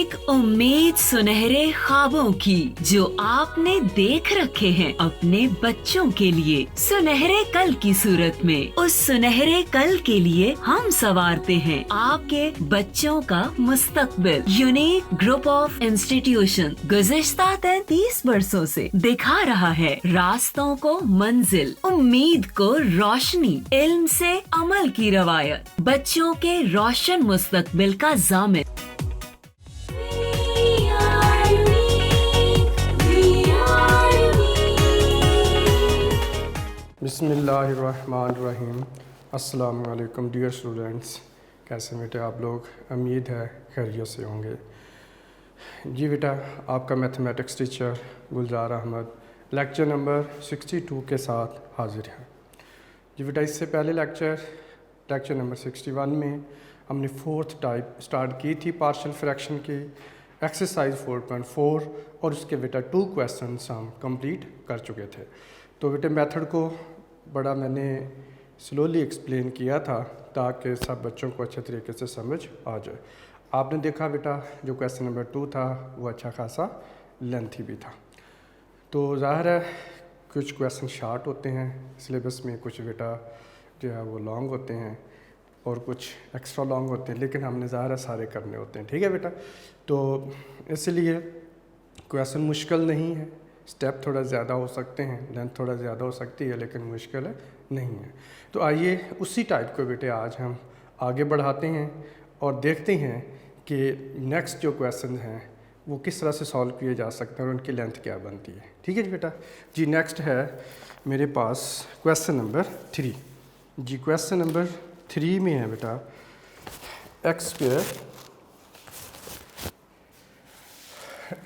एक उम्मीद सुनहरे ख्वाबों की जो आपने देख रखे हैं अपने बच्चों के लिए, सुनहरे कल की सूरत में। उस सुनहरे कल के लिए हम संवारते हैं आपके बच्चों का मुस्तकबिल। यूनिक ग्रुप ऑफ इंस्टीट्यूशन गुज़िश्ता 33 वर्षों से दिखा रहा है रास्तों को मंजिल, उम्मीद को रोशनी, इल्म से अमल की रवायत, बच्चों के रोशन मुस्तकबिल का जामिन। बिस्मिल्लाहिर्रहमानिर्रहीम। अस्सलाम वालेकुम डियर स्टूडेंट्स, कैसे बेटे आप लोग? उम्मीद है खैरियत से होंगे। जी बेटा, आपका मैथमेटिक्स टीचर गुलजार अहमद लेक्चर नंबर 62 के साथ हाजिर है। जी बेटा, इससे पहले लेक्चर नंबर 61 में हमने फोर्थ टाइप स्टार्ट की थी पार्शियल फ्रैक्शन की, एक्सरसाइज 4.4, और उसके बेटा 2 क्वेश्चंस हम कंप्लीट कर चुके थे। तो बेटे मेथड को बड़ा मैंने स्लोली एक्सप्लेन किया था ताकि सब बच्चों को अच्छे तरीके से समझ आ जाए। आपने देखा बेटा जो क्वेश्चन नंबर 2 था वो अच्छा खासा लेंथी भी था। तो ज़ाहिर है कुछ क्वेश्चन शार्ट होते हैं सिलेबस में, कुछ बेटा जो है वो लॉन्ग होते हैं और कुछ एक्स्ट्रा लॉन्ग होते हैं, लेकिन हमने ज़ाहिर है सारे करने होते हैं। ठीक है बेटा, तो इसलिए क्वेश्चन मुश्किल नहीं है, स्टेप थोड़ा ज़्यादा हो सकते हैं, लेंथ थोड़ा ज़्यादा हो सकती है, लेकिन मुश्किल नहीं है। तो आइए उसी टाइप को बेटे आज हम आगे बढ़ाते हैं और देखते हैं कि नेक्स्ट जो क्वेश्चन हैं वो किस तरह से सॉल्व किए जा सकते हैं और उनकी लेंथ क्या बनती है। ठीक है जी बेटा। जी नेक्स्ट है मेरे पास क्वेश्चन नंबर 3। जी क्वेश्चन नंबर 3 में है बेटा एक्स स्क्वायर,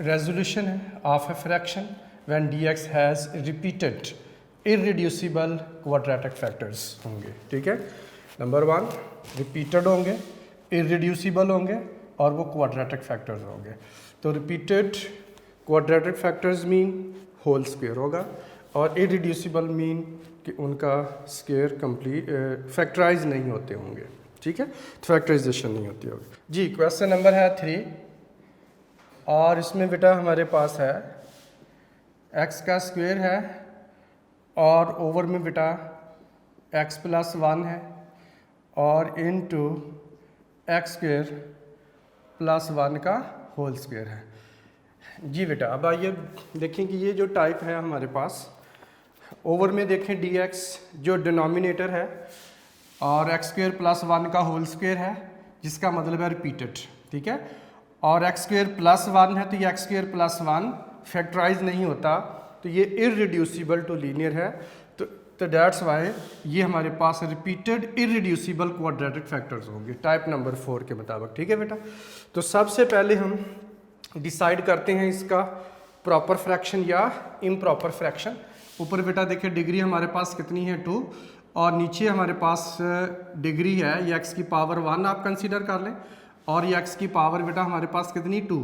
रेजोल्यूशन है of a fraction when dx has repeated irreducible quadratic factors होंगे। ठीक है, नंबर 1 रिपीटेड होंगे, इररिड्यूसिबल होंगे और वो क्वाड्रेटिक फैक्टर्स होंगे। तो repeated quadratic factors mean whole square होगा और इररिड्यूसिबल मीन कि उनका स्क्वायर कंप्लीट फैक्टराइज नहीं होते होंगे। ठीक है, फैक्टराइजेशन नहीं होती होगी। जी क्वेश्चन नंबर है 3 और इसमें बेटा हमारे पास है x का स्क्वायर है और ओवर में बेटा x प्लस 1 है और इनटू एक्स स्क्वायर प्लस 1 का होल स्क्वायर है। जी बेटा, अब आइए देखें कि ये जो टाइप है हमारे पास, ओवर में देखें dx जो डिनोमिनेटर है और एक्स स्क्वायर प्लस 1 का होल स्क्वायर है, जिसका मतलब है रिपीटेड। ठीक है, और एक्स स्क्वायर प्लस 1 है तो ये एक्स स्क्वायर प्लस 1 फैक्टराइज नहीं होता, तो ये इररिड्यूसिबल टू लीनियर है। तो दैट्स वाई ये हमारे पास रिपीटेड इररिड्यूसिबल क्वाड्रेटिक फैक्टर्स होंगे टाइप नंबर 4 के मुताबिक। ठीक है बेटा, तो सबसे पहले हम डिसाइड करते हैं इसका प्रॉपर फ्रैक्शन या इम्प्रॉपर फ्रैक्शन। ऊपर बेटा देखिए डिग्री हमारे पास कितनी है 2 और नीचे हमारे पास डिग्री है ये एक्स की पावर 1 आप कंसीडर कर लें और ये एक्स की पावर बेटा हमारे पास कितनी 2।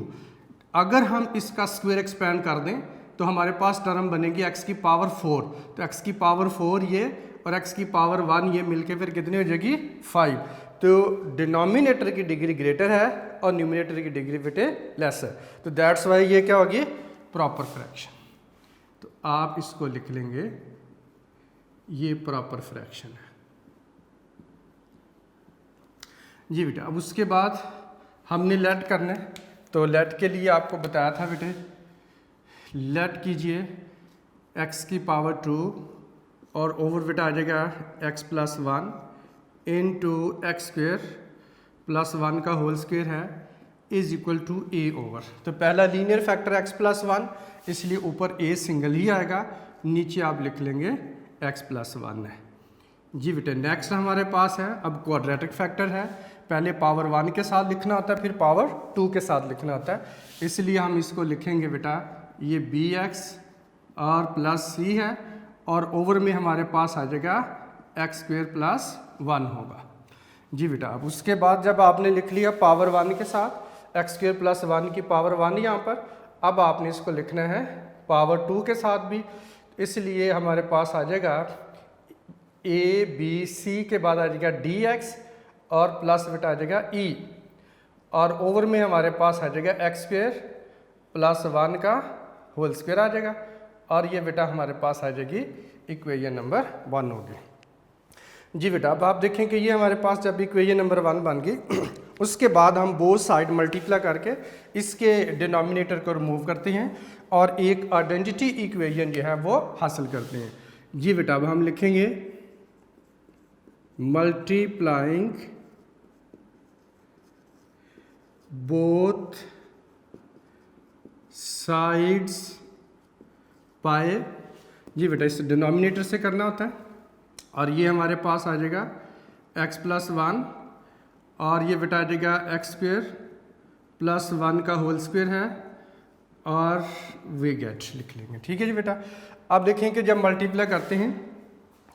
अगर हम इसका स्क्वायर एक्सपेंड कर दें तो हमारे पास टर्म बनेगी x की पावर 4, तो x की पावर 4 ये और x की पावर 1 ये मिलके फिर कितनी हो जाएगी 5। तो डिनोमिनेटर की डिग्री ग्रेटर है और न्यूमरेटर की डिग्री बेटे लेस है, तो दैट्स वाई ये क्या होगी प्रॉपर फ्रैक्शन। तो आप इसको लिख लेंगे ये प्रॉपर फ्रैक्शन है। जी बेटा, अब उसके बाद हमने लेट करना है, तो लेट के लिए आपको बताया था बेटे लेट कीजिए x की पावर 2 और ओवर बेटा आ जाएगा x plus 1 into x square plus 1 का होल स्क्वायर है is equal to a over. तो पहला लीनियर फैक्टर x प्लस 1, इसलिए ऊपर a सिंगल ही आएगा, नीचे आप लिख लेंगे x प्लस 1 है। जी बेटा, नेक्स्ट हमारे पास है अब क्वाड्रेटिक फैक्टर है, पहले पावर 1 के साथ लिखना होता है फिर पावर 2 के साथ लिखना होता है, इसलिए हम इसको लिखेंगे बेटा ये bx और प्लस c है और ओवर में हमारे पास आ जाएगा एक्स स्क्वायर प्लस 1 होगा। जी बेटा, अब उसके बाद जब आपने लिख लिया पावर 1 के साथ एक्स स्क्वायर प्लस 1 की पावर 1 यहाँ पर, अब आपने इसको लिखना है पावर 2 के साथ भी, इसलिए हमारे पास आ जाएगा a b c के बाद आ जाएगा dx और प्लस बेटा आ जाएगा e और ओवर में हमारे पास आ जाएगा एक्स स्क्वायर प्लस 1 का होल स्क्वायर आ जाएगा, और ये बेटा हमारे पास आ जाएगी इक्वेशन नंबर 1 होगी। जी बेटा अब आप देखें कि ये हमारे पास जब इक्वेशन नंबर 1 बन गई उसके बाद हम बोथ साइड मल्टीप्लाई करके इसके डिनोमिनेटर को रिमूव करते हैं और एक आइडेंटिटी इक्वेशन जो है वो हासिल करते हैं। जी बेटा अब हम लिखेंगे मल्टीप्लाइंग बोथ साइड्स बाय, जी बेटा इस डिनोमिनेटर से करना होता है, और ये हमारे पास आ जाएगा x प्लस 1 और ये बेटा आ जाएगा एक्स स्क्वायर प्लस 1 का होल स्क्वायर है और वी गेट लिख लेंगे। ठीक है जी बेटा। अब देखें कि जब मल्टीप्लाई करते हैं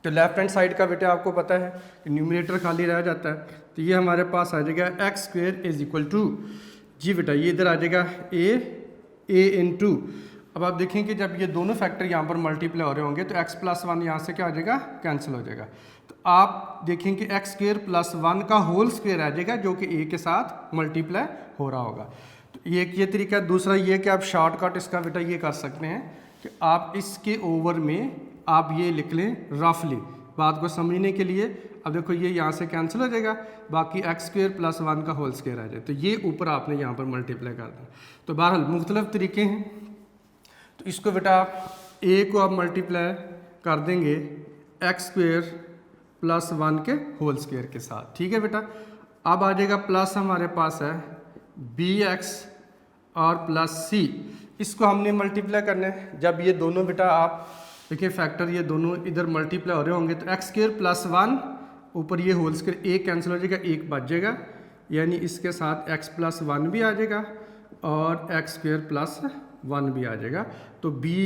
तो लेफ्ट हैंड साइड का बेटा आपको पता है कि न्यूमरेटर खाली रह जाता है, तो ये हमारे पास आ जाएगा x square is equal to, जी बेटा ये इधर आ जाएगा ए इन टू। अब आप देखें कि जब ये दोनों फैक्टर यहाँ पर मल्टीप्लाई हो रहे होंगे तो x प्लस 1 यहाँ से क्या हो जाएगा, कैंसिल हो जाएगा। तो आप देखें कि एक्स स्क्वायर प्लस 1 का होल स्क्वायर आ जाएगा जो कि a के साथ मल्टीप्लाई हो रहा होगा। तो एक ये तरीका है। दूसरा ये कि आप शॉर्टकट इसका बेटा ये कर सकते हैं कि आप इसके ओवर में आप ये लिख लें रफली बात को समझने के लिए। अब देखो ये यहाँ से कैंसिल हो जाएगा, बाकी एक्स स्क्वायर प्लस 1 का होल स्क्वायर आ जाए, तो ये ऊपर आपने यहाँ पर मल्टीप्लाई कर दें। तो बहरहाल मुख्तलिफ तरीके हैं, तो इसको बेटा आप ए को आप मल्टीप्लाई कर देंगे एक्स स्क्वायर प्लस 1 के होल स्क्वायर के साथ। ठीक है बेटा। अब आ जाएगा प्लस हमारे पास है बी एक्स और प्लस सी, इसको हमने मल्टीप्लाई करना है। जब ये दोनों बेटा आप देखिए फैक्टर ये दोनों इधर मल्टीप्लाई हो रहे होंगे तो एक्स स्क्वायर प्लस 1 ऊपर ये होल स्क्वायर एक कैंसिल हो जाएगा, एक बच जाएगा, यानी इसके साथ x प्लस 1 भी आ जाएगा और एक्स स्क्वायर प्लस 1 भी आ जाएगा। तो बी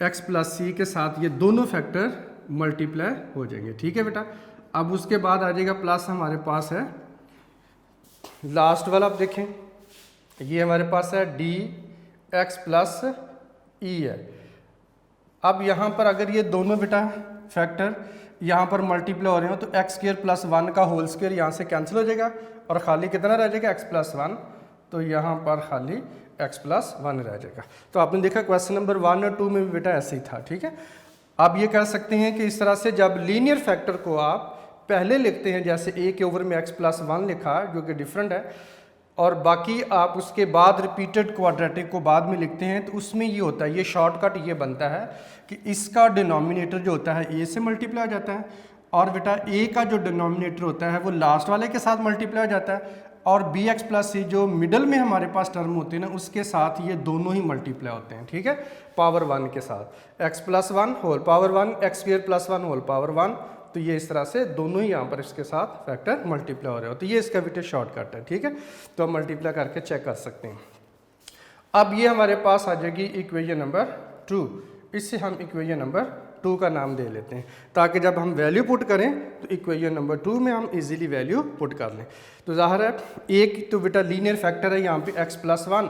एक्स प्लस सी के साथ ये दोनों फैक्टर मल्टीप्लाई हो जाएंगे। ठीक है बेटा। अब उसके बाद आ जाएगा प्लस हमारे पास है लास्ट वाला, आप देखें ये हमारे पास है डी एक्स प्लस ई है। अब यहाँ पर अगर ये दोनों बेटा फैक्टर यहाँ पर मल्टीप्लाई हो रहे हो तो एक्स स्क्वायर प्लस 1 का होल स्क्वायर यहाँ से कैंसिल हो जाएगा और खाली कितना रह जाएगा x प्लस 1, तो यहाँ पर खाली x प्लस 1 रह जाएगा। तो आपने देखा क्वेश्चन नंबर 1 और 2 में भी बेटा ऐसे ही था। ठीक है। आप ये कह सकते हैं कि इस तरह से जब लीनियर फैक्टर को आप पहले लिखते हैं, जैसे a के ओवर में x प्लस 1 लिखा जो कि डिफरेंट है, और बाकी आप उसके बाद रिपीटेड क्वाड्रेटिक को बाद में लिखते हैं, तो उसमें ये होता है, ये शॉर्टकट ये बनता है कि इसका डिनोमिनेटर जो होता है a से मल्टीप्लाई हो जाता है और बेटा a का जो डिनोमिनेटर होता है वो लास्ट वाले के साथ मल्टीप्लाई हो जाता है, और बी एक्स प्लस सी जो मिडल में हमारे पास टर्म होते हैं ना उसके साथ ये दोनों ही मल्टीप्लाई होते हैं। ठीक है। पावर 1 के साथ x plus 1 whole power 1 x square plus 1 whole power 1, तो ये इस तरह से दोनों ही यहाँ पर इसके साथ फैक्टर मल्टीप्लाई हो रहे हो, तो ये इसका बेटे शॉर्टकट है। ठीक है। तो हम मल्टीप्लाई करके चेक कर सकते हैं। अब ये हमारे पास आ जाएगी इक्वेशन नंबर 2, इससे हम इक्वेशन नंबर 2 का नाम दे लेते हैं ताकि जब हम वैल्यू पुट करें तो इक्वेशन नंबर 2 में हम इजीली वैल्यू पुट कर लें। तो ज़ाहिर है एक तो बेटा लीनियर फैक्टर है यहाँ पे x प्लस 1,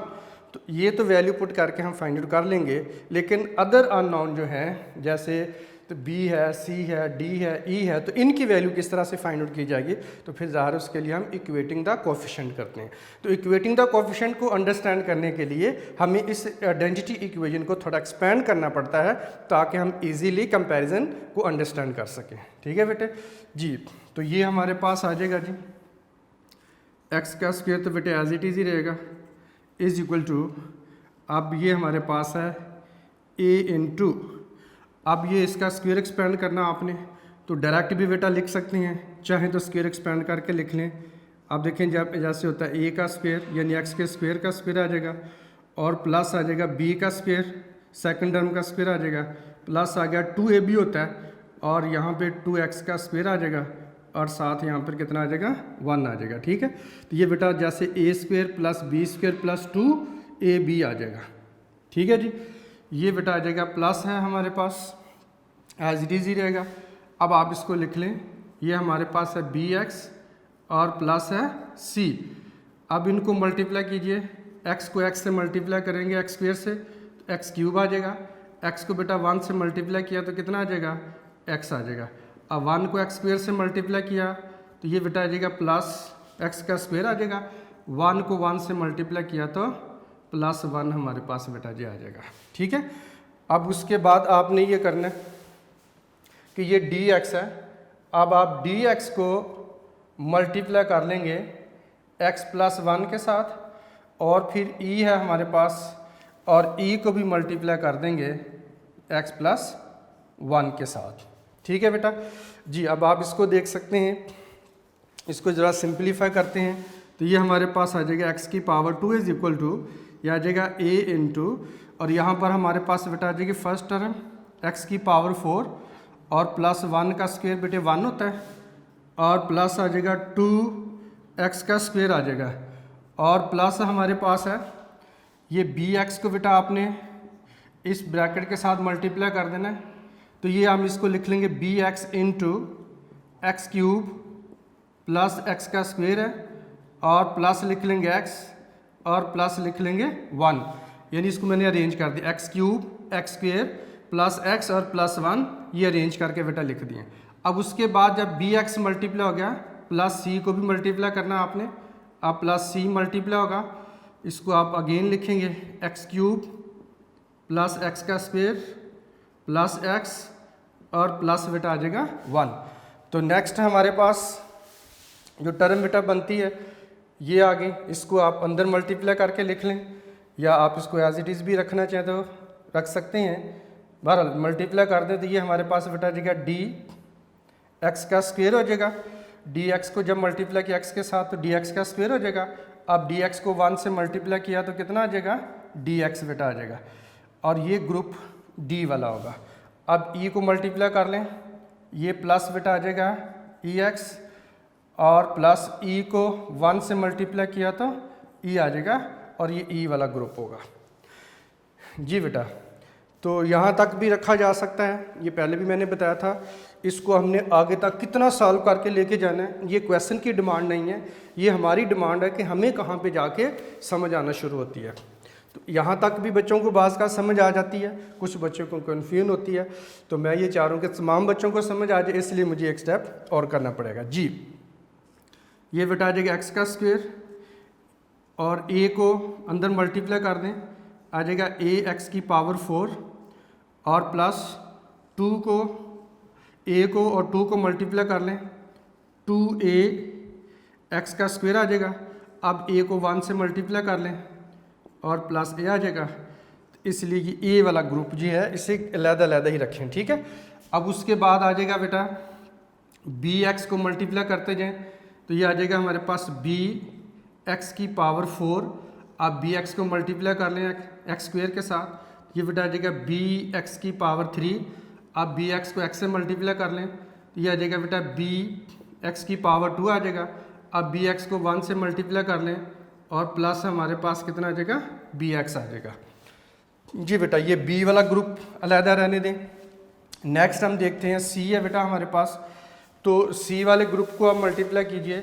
तो ये तो वैल्यू पुट करके हम फाइंड आउट कर लेंगे, लेकिन अदर अननोन जो हैं जैसे तो b है, c है, d है, e है, तो इनकी वैल्यू किस तरह से फाइंड आउट की जाएगी, तो फिर ज़ाहिर उसके लिए हम इक्वेटिंग द कोफिशिएंट करते हैं। तो इक्वेटिंग द कोफिशिएंट को अंडरस्टैंड करने के लिए हमें इस आइडेंटिटी इक्वेशन को थोड़ा एक्सपेंड करना पड़ता है ताकि हम इजीली कंपैरिजन को अंडरस्टैंड कर सकें। ठीक है बेटे जी। तो ये हमारे पास आ जाएगा जी एक्स का स्क्वायर, तो बेटे एज इट इज़ ही रहेगा, इज इक्वल टू, अब ये हमारे पास है a इंटू, अब ये इसका स्क्वायर एक्सपेंड करना आपने तो डायरेक्ट भी बेटा लिख सकते हैं, चाहे तो स्क्वायर एक्सपेंड करके लिख लें। अब देखें जब जैसे होता है a का स्क्वायर यानी x के स्क्वायर का स्क्वायर आ जाएगा और प्लस आ जाएगा b का स्क्वायर सेकंड टर्म का स्क्वायर आ जाएगा, प्लस आ गया 2ab होता है और यहाँ पे 2x का स्क्वायर आ जाएगा और साथ यहाँ पर कितना आ जाएगा 1 आ जाएगा। ठीक है। तो ये बेटा जैसे a square plus b square plus 2ab आ जाएगा। ठीक है जी। ये बेटा आ जाएगा प्लस है हमारे पास एज इट इज़ ही रहेगा। अब आप इसको लिख लें, ये हमारे पास है बी एक्स और प्लस है सी। अब इनको मल्टीप्लाई कीजिए, x को x से मल्टीप्लाई करेंगे एक्स स्क्वायर से तो एक्स क्यूब आ जाएगा, x को बेटा 1 से मल्टीप्लाई किया तो कितना आ जाएगा x आ जाएगा। अब 1 को एक्स स्क्वायर से मल्टीप्लाई किया तो ये बेटा आ जाएगा प्लस x का स्क्वायर आ जाएगा 1 को 1 से मल्टीप्लाई किया तो +1 हमारे पास बेटा जी आ जाएगा। ठीक है, अब उसके बाद आपने ये करना है कि ये dx है, अब आप dx को मल्टीप्लाई कर लेंगे x + 1 के साथ, और फिर e है हमारे पास, और e को भी मल्टीप्लाई कर देंगे x + 1 के साथ। ठीक है बेटा जी, अब आप इसको देख सकते हैं, इसको ज़रा सिंप्लीफाई करते हैं तो ये हमारे पास आ जाएगा x की पावर 2 इज इक्वल टू, यह आ जाएगा a इंटू, और यहाँ पर हमारे पास बेटा आ जाएगी फर्स्ट टर्म x की पावर 4 और +1 का स्क्वायर बेटे 1 होता है, और प्लस आ जाएगा 2x का स्क्वायर आ जाएगा, और प्लस हमारे पास है ये bx को बेटा आपने इस ब्रैकेट के साथ मल्टीप्लाई कर देना है, तो ये हम इसको लिख लेंगे bx into x cube plus x का स्क्वायर है, और प्लस लिख लेंगे x और प्लस लिख लेंगे 1, यानी इसको मैंने अरेंज कर दिया, x cube x square plus x और +1 ये अरेंज करके बेटा लिख दिए। अब उसके बाद जब bx मल्टीप्लाई हो गया प्लस c को भी मल्टीप्लाई करना है आपने, अब प्लस c मल्टीप्लाई होगा, इसको आप अगेन लिखेंगे एक्स क्यूब प्लस x का स्क्वायर प्लस x और प्लस बेटा आ जाएगा 1। तो नेक्स्ट हमारे पास जो टर्म बेटा बनती है ये आ गई, इसको आप अंदर मल्टीप्लाई करके लिख लें, या आप इसको एज इट इज़ भी रखना चाहें तो रख सकते हैं। बहरहाल मल्टीप्लाई कर दें तो ये हमारे पास बेटा आ जाएगा dx का स्क्वायर हो जाएगा, dx को जब मल्टीप्लाई किया x के साथ तो dx का स्क्वायर हो जाएगा। अब dx को 1 से मल्टीप्लाई किया तो कितना आ जाएगा, dx बेटा आ जाएगा, और ये ग्रुप d वाला होगा। अब e को मल्टीप्लाई कर लें, ये प्लस बेटा आ जाएगा ex, और प्लस e को 1 से मल्टीप्लाई किया तो e आ जाएगा, और ये e वाला ग्रुप होगा। जी बेटा, तो यहाँ तक भी रखा जा सकता है, ये पहले भी मैंने बताया था। इसको हमने आगे तक कितना सॉल्व करके लेके जाना है, ये क्वेश्चन की डिमांड नहीं है, ये हमारी डिमांड है कि हमें कहाँ पे जाके समझ आना शुरू होती है। तो यहाँ तक भी बच्चों को बाज़ का समझ आ जाती है, कुछ बच्चों को कन्फ्यूजन होती है, तो मैं ये चाह रहा हूँ कि तमाम बच्चों को समझ आ जाए, इसलिए मुझे एक स्टेप और करना पड़ेगा। जी, ये बेटा आ जाएगा एक्स का स्क्वायर, और a को अंदर मल्टीप्लाई कर दें, आ जाएगा ax की पावर 4, और प्लस 2 को a को और 2 को मल्टीप्लाई कर लें, 2ax का स्क्वायर आ जाएगा। अब a को 1 से मल्टीप्लाई कर लें और प्लस a आ जाएगा, इसलिए ये a वाला ग्रुप जी है, इसे अलग-अलग ही रखें। ठीक है, अब उसके बाद आ जाएगा बेटा bx को मल्टीप्लाई करते जाएं, तो ये आ जाएगा हमारे पास bx की पावर 4, अब bx को मल्टीप्लाई कर लें एक्स स्क्वायर के साथ, ये बेटा आ जाएगा bx की पावर 3, अब bx को x से मल्टीप्लाई कर लें, तो ये आ जाएगा बेटा bx की पावर 2 आ जाएगा। अब bx को 1 से मल्टीप्लाई कर लें और प्लस हमारे पास कितना आ जाएगा, bx आ जाएगा। जी बेटा, ये b वाला ग्रुप अलहदा रहने दें। नेक्स्ट हम देखते हैं c है बेटा हमारे पास, तो c वाले ग्रुप को आप मल्टीप्लाई कीजिए,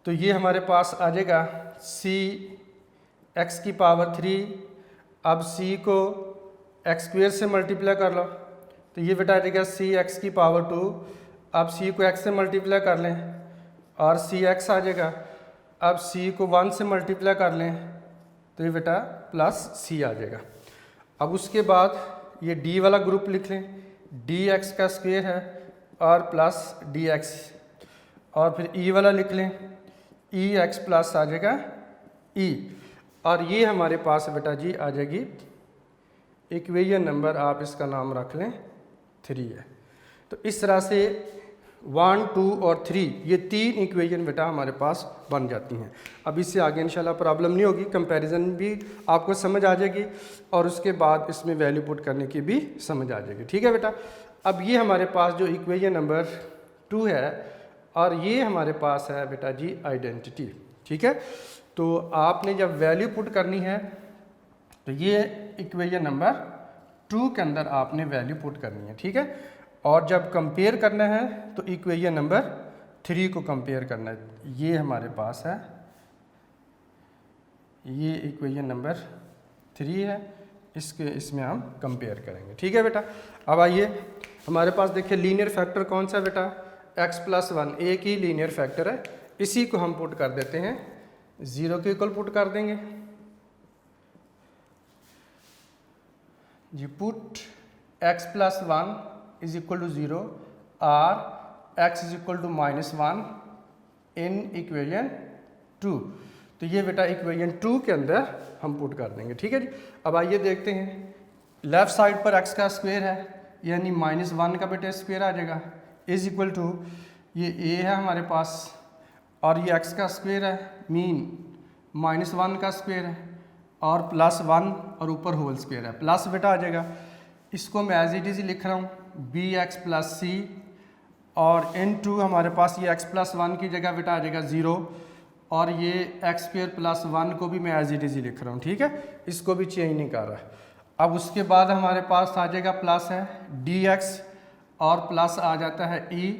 तो ये हमारे पास आ जाएगा c x की पावर 3, अब c को एक्स स्क्वायर से मल्टीप्लाई कर लो, तो ये बेटा आ जाएगा c x की पावर 2, अब c को x से मल्टीप्लाई कर लें और c x आ जाएगा। अब c को 1 से मल्टीप्लाई कर लें तो ये बेटा प्लस c आ जाएगा। अब उसके बाद ये d वाला ग्रुप लिख लें, dx का स्क्वायर है और प्लस dx, और फिर e वाला लिख लें, ex प्लस आ जाएगा e, और ये हमारे पास बेटा जी आ जाएगी इक्वेशन नंबर, आप इसका नाम रख लें 3 है। तो इस तरह से 1, 2 और 3 ये 3 इक्वेशन बेटा हमारे पास बन जाती हैं। अब इससे आगे इंशाल्लाह प्रॉब्लम नहीं होगी, कंपैरिजन भी आपको समझ आ जाएगी और उसके बाद इसमें वैल्यू पुट करने की भी समझ आ जाएगी। ठीक है बेटा, अब ये हमारे पास जो इक्वेशन नंबर 2 है और ये हमारे पास है बेटा जी आइडेंटिटी। ठीक है, तो आपने जब वैल्यू पुट करनी है तो ये इक्वेशन नंबर 2 के अंदर आपने वैल्यू पुट करनी है। ठीक है, और जब कंपेयर करना है तो इक्वेशन नंबर 3 को कंपेयर करना है। ये हमारे पास है, ये इक्वेशन नंबर 3 है, इसमें हम कंपेयर करेंगे। ठीक है बेटा, अब आइए हमारे पास देखिए लीनियर फैक्टर कौन सा बेटा, x + 1 एक ही लीनियर फैक्टर है, इसी को हम पुट कर देते हैं 0 के इक्वल पुट कर देंगे जी। Put x plus 1 is equal to 0 और x is equal to -1 in equation 2। तो ये बेटा इक्वेशन 2 के अंदर हम पुट कर देंगे, ठीक है जी। अब आइए देखते हैं, लेफ्ट साइड पर x का स्क्वायर है यानी -1 का बेटा स्क्वायर आ जाएगा, इज इक्वल टू ये a है हमारे पास और ये x का स्क्वायर है मीन -1 का स्क्वायर है और +1 और ऊपर होल स्क्वायर है, प्लस बेटा आ जाएगा। इसको मैं एज इट इज लिख रहा हूँ bx प्लस c और इन टू हमारे पास ये x प्लस 1 की जगह बेटा आ जाएगा 0 और ये x स्क्वायर प्लस 1 को भी मैं एज इट इज ही लिख रहा हूँ, ठीक है, इसको भी चेंज नहीं कर रहा। अब उसके बाद हमारे पास आ जाएगा प्लस है dx और प्लस आ जाता है e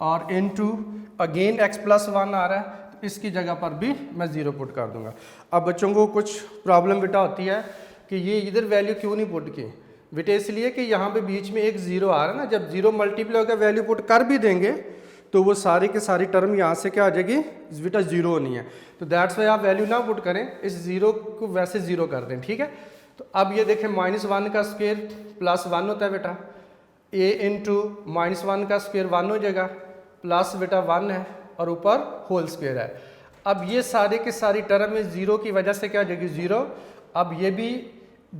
और इन टू अगेन x प्लस 1 आ रहा है तो इसकी जगह पर भी मैं 0 पुट कर दूंगा। अब बच्चों को कुछ प्रॉब्लम बेटा होती है कि ये इधर वैल्यू क्यों नहीं पुट की बेटा, इसलिए कि यहाँ पे बीच में एक 0 आ रहा है ना, जब 0 मल्टीप्लाई होकर वैल्यू पुट कर भी देंगे तो वो सारी के सारी टर्म यहाँ से क्या आ जाएगी बेटा 0 होनी है। तो दैट्स वाई आप वैल्यू ना पुट करें, इस 0 को वैसे 0 कर दें, ठीक है। तो अब ये देखें -1 का स्क्वायर प्लस 1 होता है बेटा, a इंटू -1 का स्क्वायर 1 हो जाएगा प्लस बेटा 1 है और ऊपर होल स्क्वायर है। अब ये सारे के सारी टर्म में 0 की वजह से क्या हो जाएगी 0। अब ये भी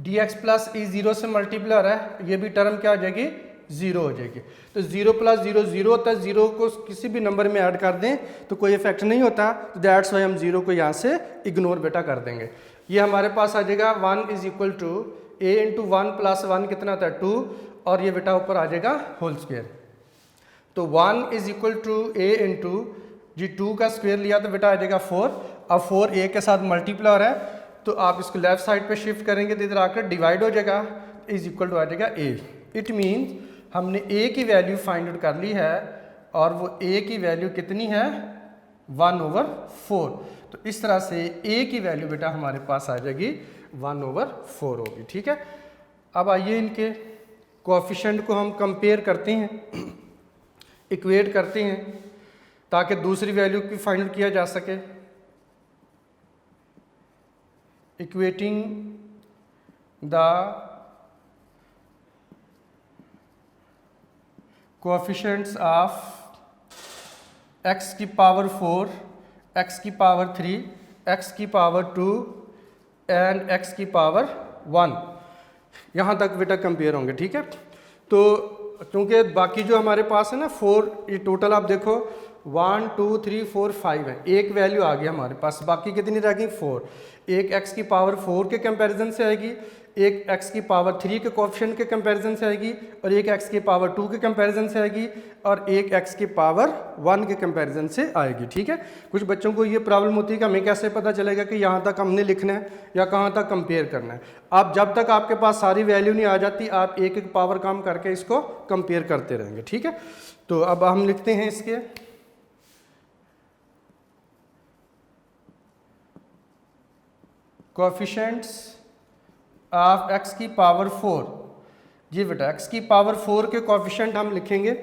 dx प्लस e 0 से मल्टीप्लाई हो रहा है, ये भी टर्म क्या हो जाएगी 0 हो जाएगी। तो 0 प्लस 0 0 होता है, 0 को किसी भी नंबर में ऐड कर दें तो कोई इफेक्ट नहीं होता, तो दैट्स वाई हम 0 को यहाँ से इग्नोर बेटा कर देंगे। ये हमारे पास आ जाएगा 1 is equal to a into 1 plus 1 कितना होता है 2 और ये बेटा ऊपर आ जाएगा होल स्क्वायर। तो 1 is equal to a into जी 2 का स्क्वायर लिया तो बेटा आ जाएगा 4। अब 4 a के साथ मल्टीप्लाई हो रहा है तो आप इसको लेफ्ट साइड पे शिफ्ट करेंगे तो इधर आकर डिवाइड हो जाएगा, इज इक्वल टू आ जाएगा a। इट मीन्स हमने a की वैल्यू फाइंड आउट कर ली है और वो a की वैल्यू कितनी है 1/4। तो इस तरह से a की वैल्यू बेटा हमारे पास आ जाएगी 1/4 होगी, ठीक है। अब आइए इनके कोएफिशिएंट को हम कंपेयर करते हैं, इक्वेट करते हैं ताकि दूसरी वैल्यू की फाइंड किया जा सके। Equating the coefficients of x की पावर 4, x की पावर 3, x की पावर 2 एंड x की पावर 1, यहाँ तक बेटा कंपेयर होंगे, ठीक है। तो क्योंकि बाकी जो हमारे पास है ना 4, ये टोटल आप देखो 1 2 3 4 5 है, एक वैल्यू आ गई हमारे पास, बाकी कितनी रह गई 4। एक x की पावर 4 के कंपैरिजन से आएगी, एक x की पावर 3 के कोएफिशिएंट के कंपैरिजन से आएगी और एक x की पावर 2 के कंपैरिजन से आएगी और एक x की पावर 1 के कंपैरिजन से आएगी, ठीक है। कुछ बच्चों को ये प्रॉब्लम होती है कि हमें कैसे पता चलेगा कि यहाँ तक हमने लिखना है या कहाँ तक कंपेयर करना है। आप जब तक आपके पास सारी वैल्यू नहीं आ जाती आप एक एक पावर काम करके इसको कंपेयर करते रहेंगे, ठीक है। तो अब हम लिखते हैं इसके कोएफिशिएंट्स ऑफ x की पावर 4। जी बेटा x की पावर 4 के कोएफिशिएंट हम लिखेंगे,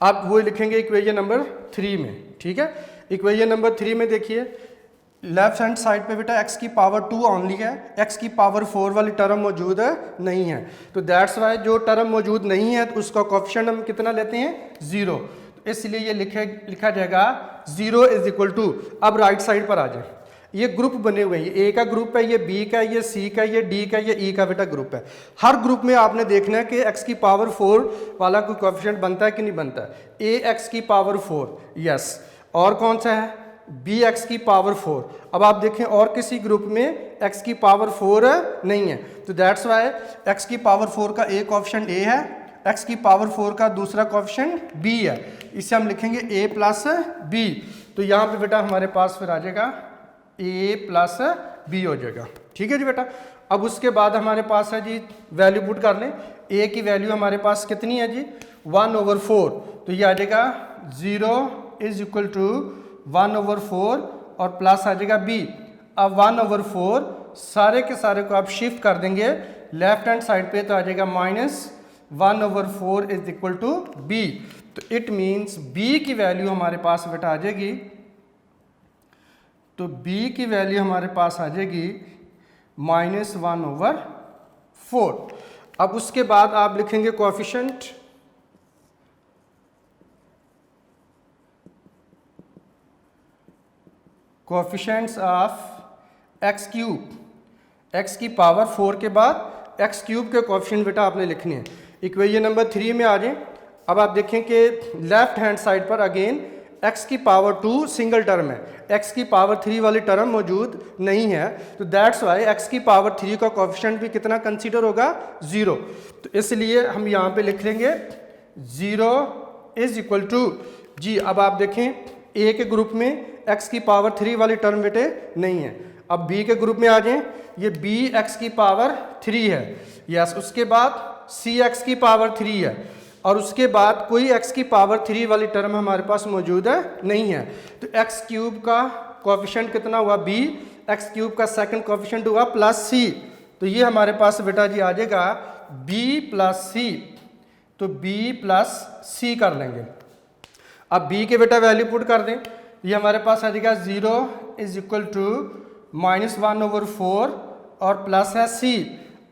आप वो लिखेंगे इक्वेशन नंबर 3 में, ठीक है। इक्वेशन नंबर 3 में देखिए लेफ्ट हैंड साइड पे बेटा x की पावर 2 ओनली है, x की पावर 4 वाली टर्म मौजूद नहीं है, तो दैट्स वाई जो टर्म मौजूद नहीं है तो उसका कोएफिशिएंट हम कितना लेते हैं 0, तो इसलिए ये लिखा जाएगा 0 इज इक्वल टू। अब राइट साइड पर आ जाए, ये ग्रुप बने हुए हैं, ये A का ग्रुप है, ये B का, ये C का, ये D का, ये E का बेटा ग्रुप है। हर ग्रुप में आपने देखना है कि x की पावर 4 वाला कोई कोएफिशिएंट बनता है कि नहीं बनता है। A x की पावर 4 यस, और कौन सा है B x की पावर 4। अब आप देखें और किसी ग्रुप में x की पावर 4 नहीं है, तो दैट्स वाई x की पावर 4 का एक कोएफिशिएंट A है, x की पावर 4 का दूसरा कोएफिशिएंट B है, इसे हम लिखेंगे A प्लस B। तो यहाँ पे बेटा हमारे पास फिर आ जाएगा a प्लस b हो जाएगा, ठीक है जी बेटा। अब उसके बाद हमारे पास है जी वैल्यू पुट कर लें, a की वैल्यू हमारे पास कितनी है जी 1/4, तो ये आ जाएगा 0 इज इक्वल टू 1/4 और प्लस आ जाएगा b। अब 1/4 सारे के सारे को आप शिफ्ट कर देंगे लेफ्ट हैंड साइड पे तो आ जाएगा -1/4 इज इक्वल टू b। तो इट मीन्स b की वैल्यू हमारे पास बेटा आ जाएगी तो b की वैल्यू हमारे पास आ जाएगी -1/4। अब उसके बाद आप लिखेंगे coefficient of x cube, x की पावर 4 के बाद एक्स क्यूब के कोएफिशिएंट बेटा आपने लिखने हैं। इक्वेशन नंबर 3 में आ जाए। अब आप देखें कि लेफ्ट हैंड साइड पर अगेन x की पावर 2 सिंगल टर्म है, x की पावर 3 वाली टर्म मौजूद नहीं है, तो दैट्स वाई x की पावर 3 का कोएफिशिएंट भी कितना कंसीडर होगा, 0। तो इसलिए हम यहाँ पे लिख लेंगे 0 इज इक्वल टू जी। अब आप देखें a के ग्रुप में x की पावर 3 वाली टर्म बेटे नहीं है। अब b के ग्रुप में आ जाएं, ये b x की पावर 3 है, यस। उसके बाद c x की पावर 3 है, और उसके बाद कोई x की पावर 3 वाली टर्म हमारे पास मौजूद है नहीं है। तो x क्यूब का कोएफिशिएंट कितना हुआ, b, x क्यूब का सेकंड कोएफिशिएंट हुआ +c। तो ये हमारे पास बेटा जी आ जाएगा b + c। तो b + c कर लेंगे। अब b के बेटा वैल्यू पुट कर दें, ये हमारे पास आ जाएगा 0 इज इक्वल टू -1/4 और प्लस है c।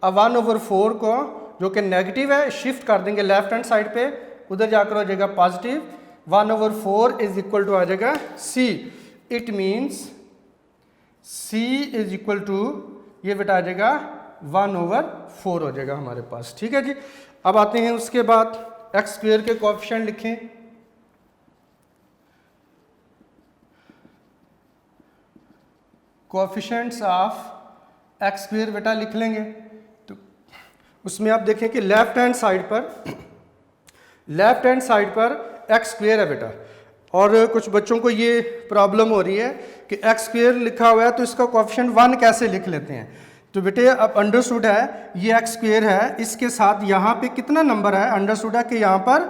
अब 1/4 को जो कि नेगेटिव है शिफ्ट कर देंगे लेफ्ट हैंड साइड पे, उधर जाकर हो जाएगा पॉजिटिव। 1/4 इज इक्वल टू आ जाएगा c। It means c is equal to ये बेटा आ जाएगा 1/4 हो जाएगा हमारे पास, ठीक है जी। अब आते हैं उसके बाद x² के कोएफिशिएंट लिखें। कोएफिशिएंट्स ऑफ x² बेटा लिख लेंगे। तो उसमें आप देखें कि लेफ्ट हैंड साइड पर x² है बेटा, और कुछ बच्चों को ये प्रॉब्लम हो रही है कि x² लिखा हुआ है तो इसका कोएफिशिएंट 1 कैसे लिख लेते हैं। तो बेटे अब अंडरस्टूड है ये x² है, इसके साथ यहाँ पे कितना नंबर है, अंडरस्टूड है कि यहाँ पर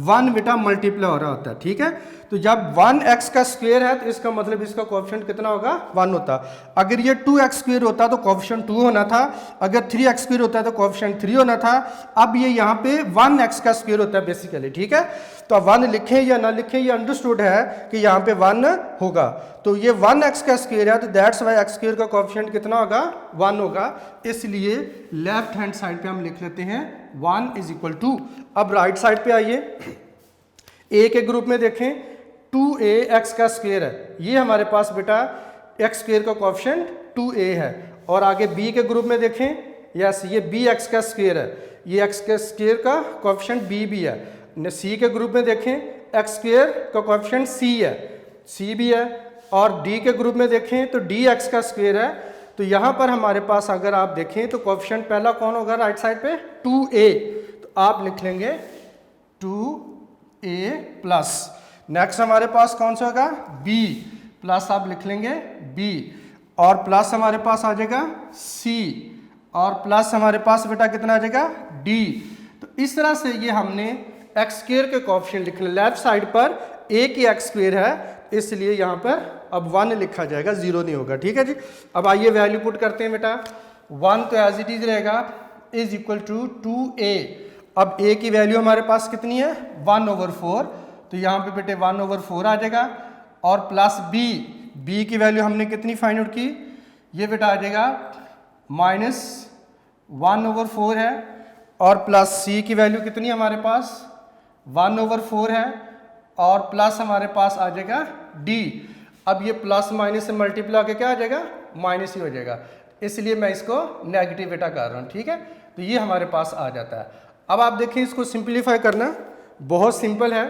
1 बेटा मल्टीप्लाई हो रहा होता है, ठीक है। तो जब 1x का स्क्वायर है तो इसका मतलब इसका कोएफिशिएंट कितना होगा, 1 होता। अगर ये 2x² होता तो कोएफिशिएंट 2 होना था, अगर 3x² होता तो कोएफिशिएंट 3 होना था। अब ये यहाँ पे 1x का स्क्वायर होता है बेसिकली, ठीक है। तो 1 लिखें या ना लिखें ये अंडरस्टूड है कि यहाँ पे 1 होगा। तो ये 1x का स्क्वायर है तो दैट्स वाई x² का कोएफिशिएंट कितना होगा, 1 होगा। इसलिए लेफ्ट हैंड साइड पे हम लिख लेते हैं 1 इज इक्वल टू। अब राइट साइड पे आइए, a के ग्रुप में देखें 2a x का स्क्वायर है, ये हमारे पास बेटा x² का कोएफिशिएंट 2a है। और आगे b के ग्रुप में देखें, यस ये bx का स्क्वायर है, ये x के स्क्वायर का कोएफिशिएंट b भी है। c के ग्रुप में देखें x² का कोएफिशिएंट c है, c भी है। और d के ग्रुप में देखें तो dx का स्क्वायर है। तो यहाँ पर हमारे पास अगर आप देखें तो कोएफिशिएंट पहला कौन होगा राइट साइड पे, 2a। तो आप लिख लेंगे 2a प्लस, नेक्स्ट हमारे पास कौन सा होगा, b प्लस, आप लिख लेंगे b, और प्लस हमारे पास आ जाएगा c, और प्लस हमारे पास बेटा कितना आ जाएगा d। तो इस तरह से ये हमने x² के कोएफिशिएंट लिख ले। लेफ्ट साइड पर a की x² है इसलिए यहाँ पर अब 1 लिखा जाएगा, 0 नहीं होगा, ठीक है जी। अब आइए वैल्यू पुट करते हैं बेटा। 1 तो एज इट इज रहेगा इज इक्वल टू 2a। अब a की वैल्यू हमारे पास कितनी है, 1/4। तो यहाँ पे बेटे 1/4 आ जाएगा, और प्लस b की वैल्यू हमने कितनी फाइंड आउट की, ये बेटा आ जाएगा -1/4 है, और प्लस c की वैल्यू कितनी हमारे पास 1/4 है, और प्लस हमारे पास आ जाएगा d। अब ये प्लस माइनस से मल्टीप्लाई होकर क्या आ जाएगा, माइनस ही हो जाएगा, इसलिए मैं इसको नेगेटिव बेटा कर रहा हूँ, ठीक है। तो ये हमारे पास आ जाता है। अब आप देखें इसको सिंप्लीफाई करना बहुत सिंपल है।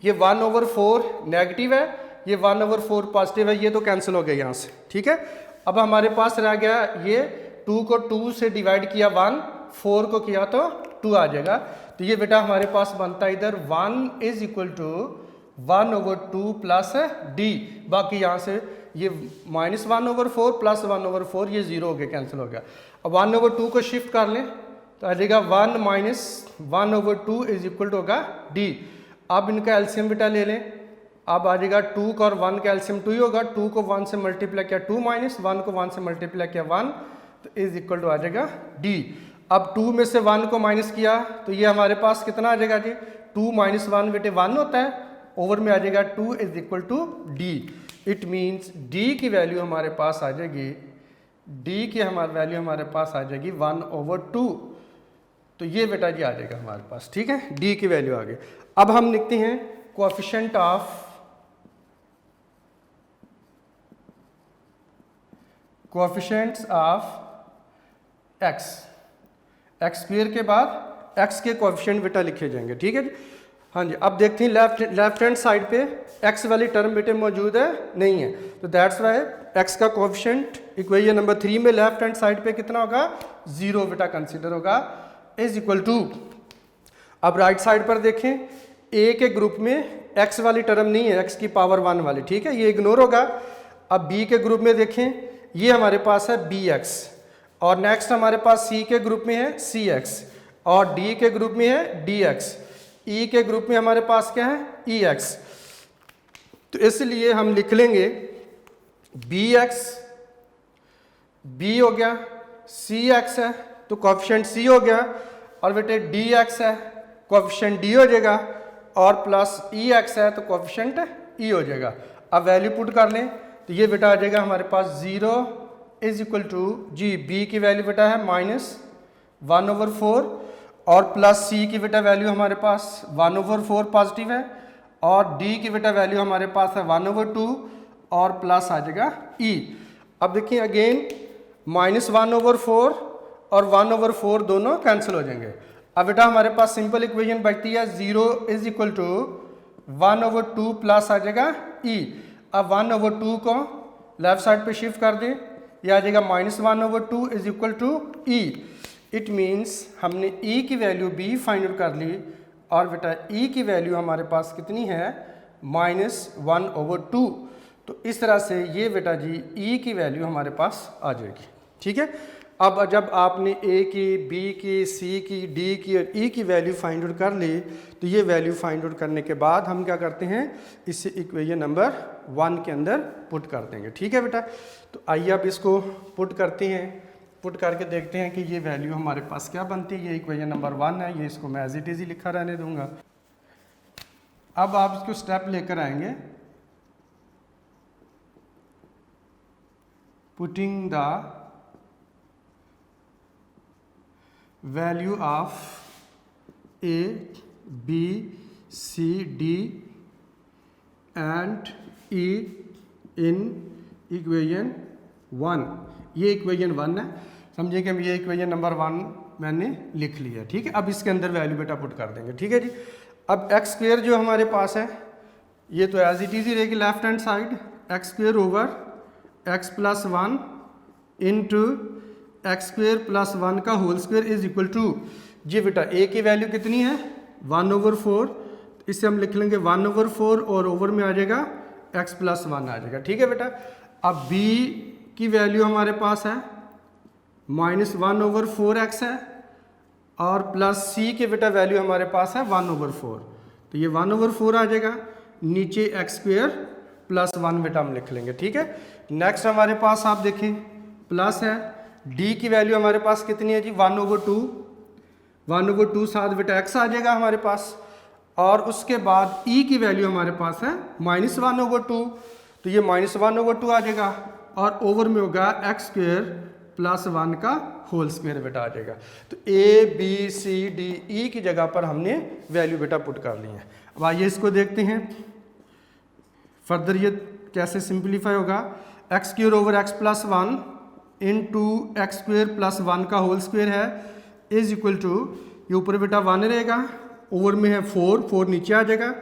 ये 1/4 नेगेटिव है, ये 1/4 पॉजिटिव है, ये तो कैंसिल हो गया यहाँ से, ठीक है। अब हमारे पास रह गया ये 2 को 2 से डिवाइड किया 1, 4 को किया तो 2 आ जाएगा। तो ये बेटा हमारे पास बनता है इधर 1 is equal to 1/2 plus d। बाकी यहाँ से ये -1/4 प्लस 1/4 ये 0 हो गया, कैंसिल हो गया। अब 1/2 को शिफ्ट कर लें तो आ जाएगा 1 - 1/2 इज इक्वल टू होगा d। अब इनका एलसीएम बेटा ले लें, अब आ जाएगा 2 का और 1 का एलसीएम 2 ही होगा। 2 को 1 से मल्टीप्लाई किया 2 माइनस 1 को 1 से मल्टीप्लाई किया 1, तो इज इक्वल टू आ जाएगा d। अब 2 में से 1 को माइनस किया तो ये हमारे पास कितना आ जाएगा जी, 2 - 1 बेटे 1 होता है, ओवर में आ जाएगा 2 is equal to d। It means D की वैल्यू हमारे पास आ जाएगी, डी की वैल्यू हमारे पास आ जाएगी 1/2। तो ये बेटा जी आ जाएगा हमारे पास, ठीक है, डी की वैल्यू आ गई। अब हम लिखते हैं coefficient of x, x square के बाद एक्स के कोएफिशिएंट बेटा लिखे जाएंगे, ठीक है जी। हाँ जी, अब देखते हैं लेफ्ट हैंड साइड पे एक्स वाली टर्म बेटे मौजूद है, नहीं है, तो दैट्स वाई एक्स का कोएफिशिएंट इक्वेशन नंबर 3 में लेफ्ट हैंड साइड पे कितना होगा, 0 बेटा कंसीडर होगा, इज इक्वल टू। अब राइट साइड पर देखें, ए के ग्रुप में एक्स वाली टर्म नहीं है, एक्स की पावर 1 वाली, ठीक है, ये इग्नोर होगा। अब बी के ग्रुप में देखें, ये हमारे पास है बी एक्स, और नेक्स्ट हमारे पास सी के ग्रुप में है सी एक्स, और डी के ग्रुप में है डी एक्स, ई के ग्रुप में हमारे पास क्या है, ई एक्स। तो इसलिए हम लिख लेंगे बी एक्स, बी हो गया, सी एक्स है तो कोएफिशिएंट सी हो गया, और बेटे डी एक्स है कोएफिशिएंट डी हो जाएगा, और प्लस ई एक्स है तो कोएफिशिएंट ई हो जाएगा। अब वैल्यू पुट कर लें तो ये बेटा आ जाएगा हमारे पास 0 इज इक्वल टू जी, बी की वैल्यू बेटा है -1/4, और प्लस सी की बेटा वैल्यू हमारे पास 1/4 पॉजिटिव है, और डी की बेटा वैल्यू हमारे पास है 1/2, और प्लस आ जाएगा ई। अब देखिए अगेन -1/4 और 1/4 दोनों कैंसिल हो जाएंगे। अब बेटा हमारे पास सिंपल इक्वेशन बचती है 0 इज इक्वल टू 1/2 प्लस आ जाएगा ई। अब 1/2 को लेफ्ट साइड पे शिफ्ट कर दें, यह आ जाएगा -1/2 is equal to E. It means हमने ई की वैल्यू बी फाइंड आउट कर ली, और बेटा ई की वैल्यू हमारे पास कितनी है, -1/2। तो इस तरह से ये बेटा जी ई की वैल्यू हमारे पास आ जाएगी, ठीक है। अब जब आपने ए की, बी की, सी की, डी की और ई की वैल्यू फाइंड आउट कर ली, तो ये वैल्यू फाइंड आउट करने के बाद हम क्या करते हैं, इसे इक्वेशन नंबर 1 के अंदर पुट कर देंगे, ठीक है बेटा। तो आइए अब इसको पुट करते हैं, पुट करके देखते हैं कि ये वैल्यू हमारे पास क्या बनती है। ये इक्वेशन नंबर 1 है, ये इसको मैं एज इट इज ही लिखा रहने दूंगा। अब आप इसको स्टेप लेकर आएंगे, putting the value of A, B, C, D and E in equation 1। ये इक्वेशन 1 है, समझिए कि ये इक्वेशन नंबर 1 मैंने लिख लिया, ठीक है। अब इसके अंदर वैल्यू बेटा पुट कर देंगे, ठीक है जी। अब एक्स स्क्वायर जो हमारे पास है, ये तो एज इट इज ही रहेगी left hand side, x square over x plus 1 into x square plus 1 का whole square is equal to, जी बेटा ए की वैल्यू कितनी है 1/4, इसे हम लिख लेंगे 1/4, और ओवर में आ जाएगा x प्लस 1 आ जाएगा, ठीक है बेटा। अब b की वैल्यू हमारे पास है -1/4x है, और प्लस c की बेटा वैल्यू हमारे पास है 1/4, तो ये 1/4 आ जाएगा, नीचे एक्स स्क्वायर प्लस 1 बेटा हम लिख लेंगे, ठीक है। नेक्स्ट हमारे पास आप देखें प्लस है, डी की वैल्यू हमारे पास कितनी है जी 1/2 साथ बेटा एक्स आ जाएगा हमारे पास, और उसके बाद ई की वैल्यू हमारे पास है -1/2, तो ये -1/2 आ जाएगा, और ओवर में होगा एक्स स्क्वायर प्लस 1 का होल स्क्वायर बेटा आ जाएगा। तो ए, बी, सी, डी, ई की जगह पर हमने वैल्यू बेटा पुट कर ली है। अब आइए इसको देखते हैं फर्दर ये कैसे सिंप्लीफाई होगा। X square over x plus 1 into x square plus 1 का होल स्क्वायर है इज इक्वल टू, ये ऊपर बेटा 1 रहेगा, ओवर में है 4 नीचे आ जाएगा,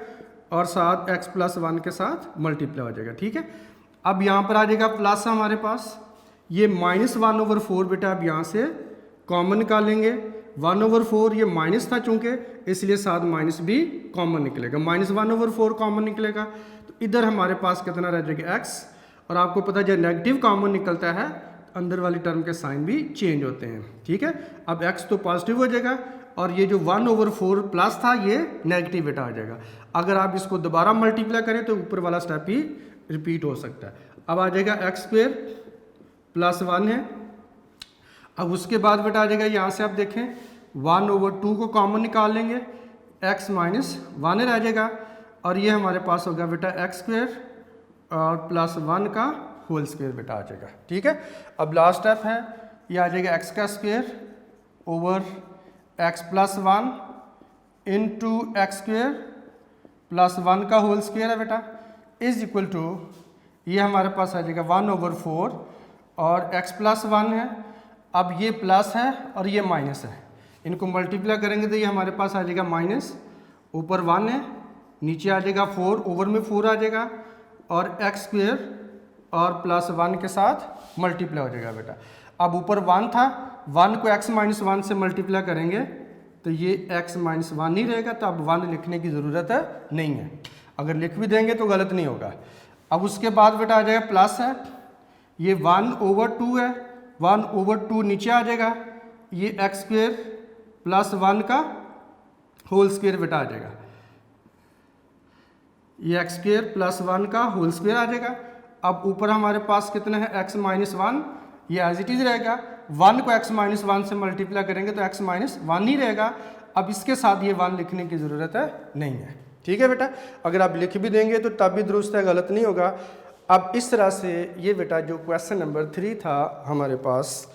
और साथ x प्लस 1 के साथ मल्टीप्लाई हो जाएगा, ठीक है। अब यहाँ पर आ जाएगा प्लस हमारे पास, ये -1/4 बेटा अब यहाँ से कॉमन निकालेंगे, 1/4 ये माइनस था चूंकि, इसलिए साथ माइनस भी कॉमन निकलेगा, -1/4 कॉमन निकलेगा, तो इधर हमारे पास कितना रह जाएगा x, और आपको पता है जब नेगेटिव कॉमन निकलता है अंदर वाली टर्म के साइन भी चेंज होते हैं, ठीक है। अब x तो पॉजिटिव हो जाएगा, और ये जो 1/4 प्लस था ये नेगेटिव बेटा आ जाएगा। अगर आप इसको दोबारा मल्टीप्लाई करें तो ऊपर वाला स्टेप ही रिपीट हो सकता है। अब आ जाएगा एक्स स्क्वायर प्लस 1 है, अब उसके बाद बेटा आ जाएगा यहाँ से आप देखें 1/2 को कॉमन निकाल लेंगे, x - 1 रह जाएगा, और ये हमारे पास होगा बेटा एक्स स्क्वायर और प्लस 1 का होल स्क्वायर बेटा आ जाएगा। ठीक है, अब लास्ट स्टेप है, ये आ जाएगा एक्स का square over x plus 1 into x square plus 1 का होल स्क्वायर है बेटा, इज इक्वल टू ये हमारे पास आ जाएगा 1/4 और x प्लस 1 है। अब ये प्लस है और ये माइनस है, इनको मल्टीप्लाई करेंगे तो ये हमारे पास आ जाएगा माइनस, ऊपर 1 है, नीचे आ जाएगा 4, ओवर में 4 आ जाएगा और एक्स स्क्वायर और प्लस 1 के साथ मल्टीप्लाई हो जाएगा बेटा। अब ऊपर 1 था, 1 को x माइनस 1 से मल्टीप्लाई करेंगे तो ये x माइनस 1 नहीं रहेगा, तो अब 1 लिखने की ज़रूरत नहीं है, अगर लिख भी देंगे तो गलत नहीं होगा। अब उसके बाद बेटा आ जाएगा प्लस है, ये 1/2 है, 1/2 नीचे आ जाएगा, ये एक्स स्क्वायर प्लस 1 का होल स्क्वायर बेटा आ जाएगा, ये एक्स स्क्वायर प्लस 1 का होल स्क्वायर आ जाएगा। अब ऊपर हमारे पास कितना है x माइनस 1, ये एज इट इज रहेगा, 1 को x माइनस 1 से मल्टीप्लाई करेंगे तो x माइनस 1 ही रहेगा। अब इसके साथ ये 1 लिखने की ज़रूरत नहीं है। ठीक है बेटा, अगर आप लिख भी देंगे तो तब भी दुरुस्त है, गलत नहीं होगा। अब इस तरह से ये बेटा जो क्वेश्चन नंबर 3 था हमारे पास,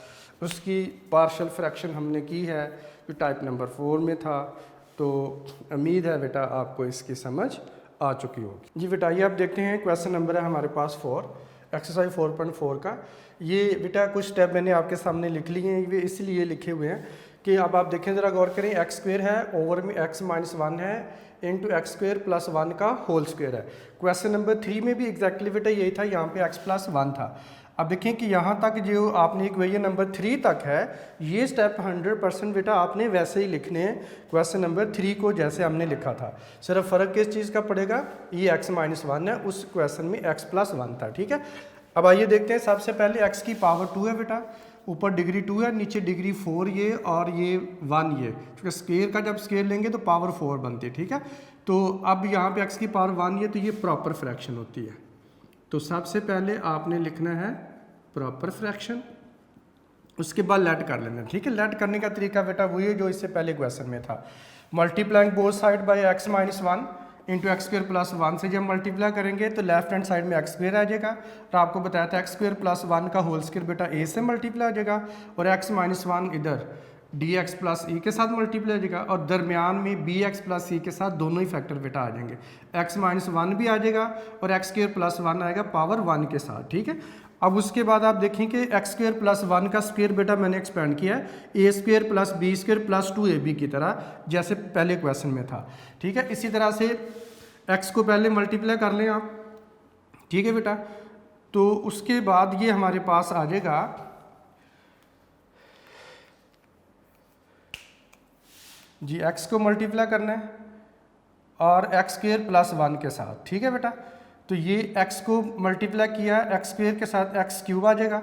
उसकी पार्शियल फ्रैक्शन हमने की है, जो टाइप नंबर 4 में था। तो उम्मीद है बेटा आपको इसकी समझ आ चुकी होगी। जी बेटा, ये आप देखते हैं क्वेश्चन नंबर है हमारे पास 4, एक्सरसाइज 4.4 का। ये बेटा कुछ स्टेप मैंने आपके सामने लिख लिए हैं, ये इसलिए लिखे हुए हैं कि अब आप देखें ज़रा गौर करें, एक्स स्क्वायर है, ओवर में x माइनस 1 है, इंटू एक्स स्क्वायर प्लस 1 का होल स्क्वायर है। क्वेश्चन नंबर 3 में भी एग्जैक्टली बेटा यही था, यहाँ पे x प्लस 1 था। अब देखें कि यहाँ तक जो आपने इक्वेशन नंबर 3 तक है, ये स्टेप 100% बेटा आपने वैसे ही लिखने हैं क्वेश्चन नंबर 3 को जैसे हमने लिखा था। सिर्फ फ़र्क किस चीज़ का पड़ेगा, ये x माइनस 1 है, उस क्वेश्चन में x प्लस 1 था। ठीक है, अब आइए देखते हैं। सबसे पहले x की पावर 2 है बेटा, ऊपर डिग्री 2 है, नीचे डिग्री 4 ये और ये 1 ये, क्योंकि स्केयर का जब स्केयर लेंगे तो पावर 4 बनती है। ठीक है, तो अब यहाँ पे x की पावर 1 ये, तो ये प्रॉपर फ्रैक्शन होती है। तो सबसे पहले आपने लिखना है प्रॉपर फ्रैक्शन, उसके बाद लेट कर लेना। ठीक है, लेट करने का तरीका बेटा वही है जो इससे पहले क्वेश्चन में था, multiplying both side by x minus 1 into x square plus 1 से जब मल्टीप्लाई करेंगे तो लेफ्ट हैंड साइड में एक्स स्क्वायर आ जाएगा। और आपको बताया था एक्स स्क्वायर प्लस 1 का होल स्क्वायर बेटा a से मल्टीप्लाई हो जाएगा, और x माइनस 1 इधर dx प्लस e के साथ मल्टीप्लाई हो जाएगा, और दरमियान में bx प्लस c के साथ दोनों ही फैक्टर बेटा आ जाएंगे, x माइनस 1 भी आ जाएगा और एक्स स्क्वायर प्लस 1 आएगा पावर 1 के साथ। ठीक है, अब उसके बाद आप देखें कि एक्स स्क्वायर प्लस 1 का स्क्वायर बेटा मैंने एक्सपेंड किया है a square plus b square plus 2ab की तरह, जैसे पहले क्वेश्चन में था। ठीक है, इसी तरह से x को पहले मल्टीप्लाई कर लें आप। ठीक है बेटा, तो उसके बाद ये हमारे पास आ जाएगा जी, x को मल्टीप्लाई करना है और एक्स स्क्वायर प्लस 1 के साथ। ठीक है बेटा, तो ये x को मल्टीप्लाई किया एक्स स्क्वायर के साथ एक्स क्यूब आ जाएगा,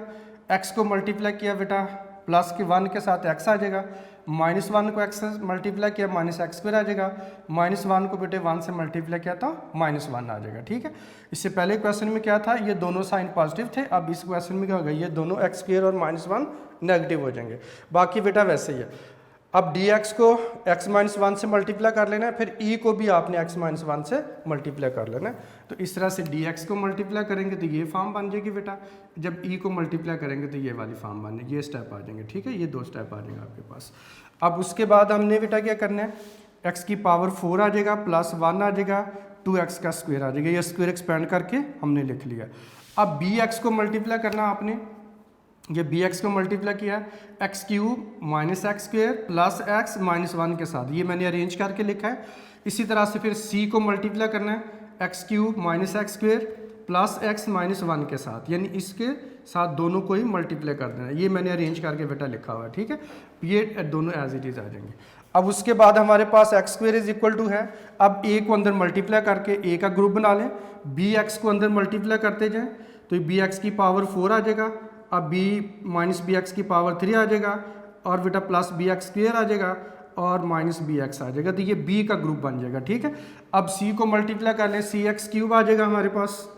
x को मल्टीप्लाई किया बेटा प्लस के 1 के साथ x आ जाएगा, माइनस 1 को x से मल्टीप्लाई किया माइनस एक्स स्क्वायर आ जाएगा, माइनस 1 को बेटे 1 से मल्टीप्लाई किया तो माइनस 1 आ जाएगा। ठीक है, इससे पहले क्वेश्चन में क्या था, ये दोनों साइन पॉजिटिव थे, अब इस क्वेश्चन में क्या होगा, ये दोनों एक्स स्क्वायर और माइनस 1 नेगेटिव हो जाएंगे, बाकी बेटा वैसे ही है। अब dx को x माइनस 1 से मल्टीप्लाई कर लेना है, फिर e को भी आपने x माइनस 1 से मल्टीप्लाई कर लेना है। तो इस तरह से dx को मल्टीप्लाई करेंगे तो ये फॉर्म बन जाएगी बेटा, जब e को मल्टीप्लाई करेंगे तो ये वाली फॉर्म बन जाएगी, ये स्टेप आ जाएंगे। ठीक है, ये 2 स्टेप आ जाएंगे आपके पास। अब उसके बाद हमने बेटा क्या करना है, x की पावर 4 आ जाएगा, प्लस 1 आ जाएगा, 2x का स्क्वायर आ जाएगा, ये स्क्वायर एक्सपेंड करके हमने लिख लिया। अब bx को मल्टीप्लाई करना आपने, ये bx को मल्टीप्लाई किया x cube minus x square plus x minus 1 के साथ, ये मैंने अरेंज करके लिखा है। इसी तरह से फिर c को मल्टीप्लाई करना है x cube minus x square plus x minus 1 के साथ, यानी इसके साथ दोनों को ही मल्टीप्लाई कर देना है, ये मैंने अरेंज करके बेटा लिखा हुआ है। ठीक है, ये दोनों एज इट इज़ आ जाएंगे। अब उसके बाद हमारे पास x square is equal to है, अब a को अंदर मल्टीप्लाई करके a का ग्रुप बना लें, bx को अंदर मल्टीप्लाई करते जाएँ तो bx की पावर 4 आ जाएगा, अब b माइनस बी एक्स की पावर 3 आ जाएगा, और बेटा प्लस बी एक्स स्क्वायर आ जाएगा और माइनस बी एक्स आ जाएगा, तो ये b का ग्रुप बन जाएगा। ठीक है, अब c को मल्टीप्लाई कर लें, सी एक्स क्यूब आ जाएगा हमारे पास,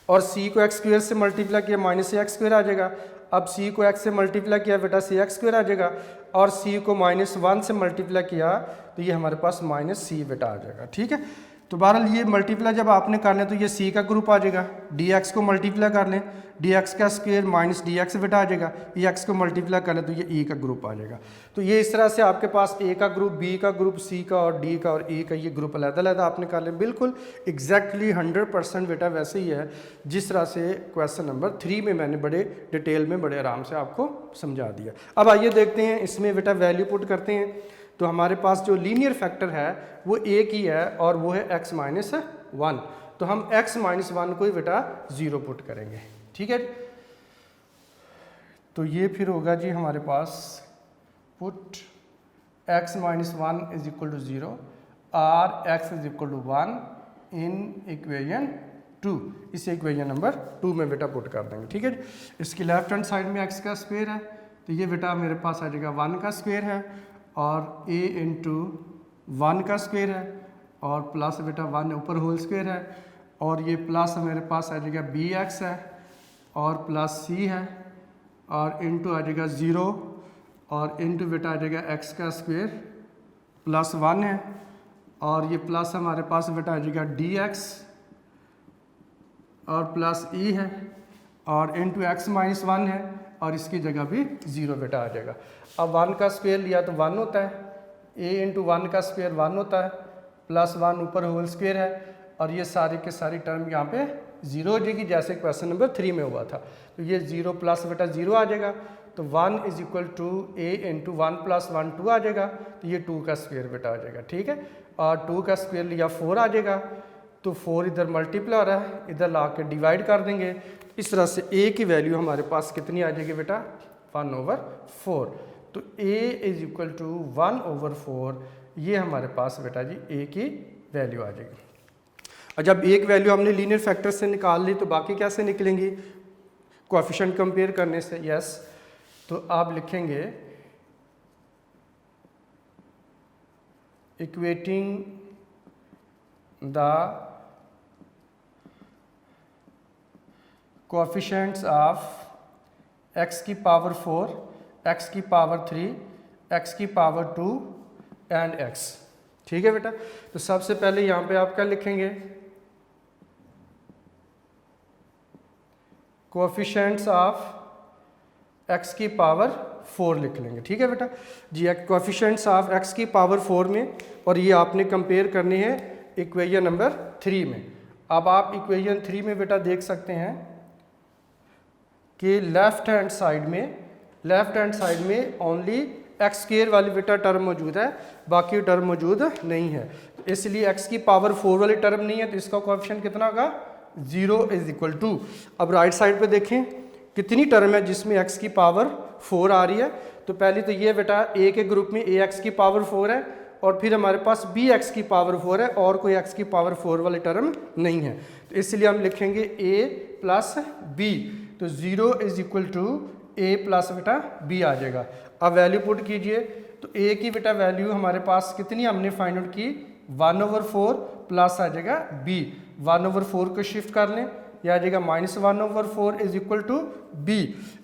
और c को एक्स स्क्वायर से मल्टीप्लाई किया माइनस एक्स स्क्वायर आ जाएगा, अब c को x से मल्टीप्लाई किया बेटा सी एक्स स्क्वायर आ जाएगा, और c को माइनस 1 से मल्टीप्लाई किया तो ये हमारे पास माइनस c बेटा आ जाएगा। ठीक है, तो बहरहाल ये मल्टीप्लाई जब आपने कर लें तो ये सी का ग्रुप आ जाएगा, डी एक्स को मल्टीप्लाई कर लें, डी एक्स का स्क्वायर माइनस डी एक्स बेटा आ जाएगा, ई एक्स को मल्टीप्लाई कर लें तो ये ई का ग्रुप आ जाएगा। तो ये इस तरह से आपके पास ए का ग्रुप, बी का ग्रुप, सी का और डी का और ई का ये ग्रुप अलग-अलग आपने कर लें। बिल्कुल एग्जैक्टली 100% बेटा वैसे ही है जिस तरह से क्वेश्चन नंबर 3 में मैंने बड़े डिटेल में बड़े आराम से आपको समझा दिया। अब आइए देखते हैं इसमें बेटा वैल्यू पुट करते हैं। तो हमारे पास जो लीनियर फैक्टर है वो एक ही है और वो है x माइनस 1। तो हम x माइनस 1 को ही बेटा 0 पुट करेंगे, ठीक है। तो ये फिर होगा जी हमारे पास put x minus 1 is equal to 0 और x is equal to 1 in equation 2। इसे इक्वेशन नंबर 2 में बेटा पुट कर देंगे, ठीक है। इसकी लेफ्ट हैंड साइड में x का स्क्वायर है तो ये बेटा मेरे पास आ जाएगा 1 का स्क्वायर है और a इंटू 1 का स्क्वायर है और प्लस बेटा 1 ऊपर होल स्क्वायर है और ये प्लस मेरे पास आ जाएगा bx है और प्लस c है और इंटू आ जाएगा 0 और इंटू बेटा आ जाएगा x का स्क्वायर प्लस 1 है और ये प्लस हमारे पास बेटा आ जाएगा dx और प्लस e है और इंटू x माइनस 1 है और इसकी जगह भी 0 बेटा आ जाएगा। अब 1 का स्क्वायर लिया तो 1 होता है, a इंटू 1 का स्क्वायर 1 होता है प्लस 1 ऊपर होल स्क्वायर है और ये सारी के सारी टर्म यहाँ पे 0 हो जाएगी जैसे क्वेश्चन नंबर 3 में हुआ था। तो ये 0 प्लस बेटा 0 आ जाएगा तो 1 is equal to a into 1 plus 1 2 आ जाएगा तो ये 2 का स्क्वायर बेटा आ जाएगा, ठीक है। और 2 का स्क्वायर लिया 4 आ जाएगा तो 4 इधर मल्टीप्लाई हो रहा है, इधर ला के डिवाइड कर देंगे। इस तरह से a की वैल्यू हमारे पास कितनी आ जाएगी बेटा 1/4। तो a इज इक्वल टू 1/4 ये हमारे पास बेटा जी a की वैल्यू आ जाएगी। और जब एक वैल्यू हमने लीनियर फैक्टर से निकाल ली तो बाकी कैसे निकलेंगी, कोएफिशिएंट कंपेयर करने से। यस, तो आप लिखेंगे equating the coefficients of x की पावर 4, x की पावर 3, x की पावर 2 एंड x, ठीक है बेटा। तो सबसे पहले यहाँ पे आप क्या लिखेंगे, कोएफिशिएंट्स ऑफ x की पावर 4 लिख लेंगे, ठीक है बेटा जी। कोएफिशिएंट्स ऑफ x की पावर 4 में और ये आपने कंपेयर करने हैं इक्वेशन नंबर 3 में। अब आप इक्वेशन 3 में बेटा देख सकते हैं कि लेफ्ट हैंड साइड में ओनली एक्स स्क्वायर वाली बेटा टर्म मौजूद है, बाकी टर्म मौजूद नहीं है। तो इसलिए x की पावर 4 वाली टर्म नहीं है तो इसका कोएफिशिएंट कितना होगा 0 इज इक्वल टू। अब राइट साइड पे देखें कितनी टर्म है जिसमें x की पावर 4 आ रही है। तो पहली तो ये बेटा a के ग्रुप में ax की पावर 4 है और फिर हमारे पास bx की पावर 4 है और कोई x की पावर 4 वाली टर्म नहीं है। तो इसलिए हम लिखेंगे a प्लस b, तो 0 is equal to a plus बेटा b आ जाएगा। अब वैल्यू पुट कीजिए तो a की बेटा वैल्यू हमारे पास कितनी हमने फाइंड आउट की 1/4 प्लस आ जाएगा b, 1/4 को शिफ्ट कर लें यह आ जाएगा -1/4 is equal to b।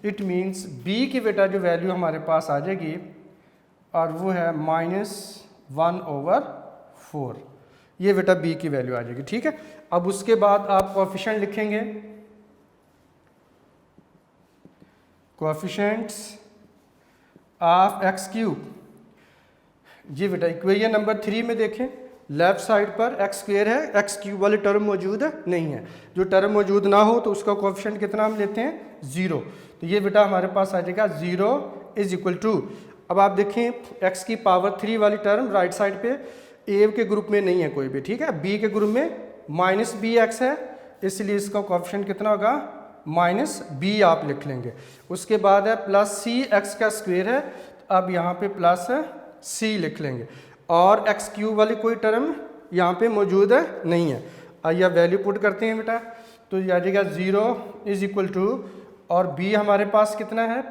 It means b की बेटा जो वैल्यू हमारे पास आ जाएगी और वो है -1/4, ये बेटा b की वैल्यू आ जाएगी, ठीक है। अब उसके बाद आप कोएफिशिएंट लिखेंगे, कोएफिशिएंट्स ऑफ x क्यूब। जी बेटा इक्वेशन नंबर 3 में देखें लेफ्ट साइड पर x स्क्वायर है, x क्यूब वाली टर्म मौजूद नहीं है। जो टर्म मौजूद ना हो तो उसका कोएफिशिएंट कितना हम लेते हैं 0। तो ये बेटा हमारे पास आ जाएगा 0 इज इक्वल टू। अब आप देखें x की पावर 3 वाली टर्म राइट साइड पे a के ग्रुप में नहीं है कोई भी, ठीक है। b के ग्रुप में -bx है इसलिए इसका कोएफिशिएंट कितना होगा -b आप लिख लेंगे। उसके बाद है प्लस c x का स्क्वायर है, अब यहाँ पे प्लस c लिख लेंगे और x क्यूब वाली कोई टर्म यहाँ पे मौजूद नहीं है। आइए वैल्यू पुट करते हैं बेटा, तो ये आ जाएगा 0 इज इक्वल टू और b हमारे पास कितना है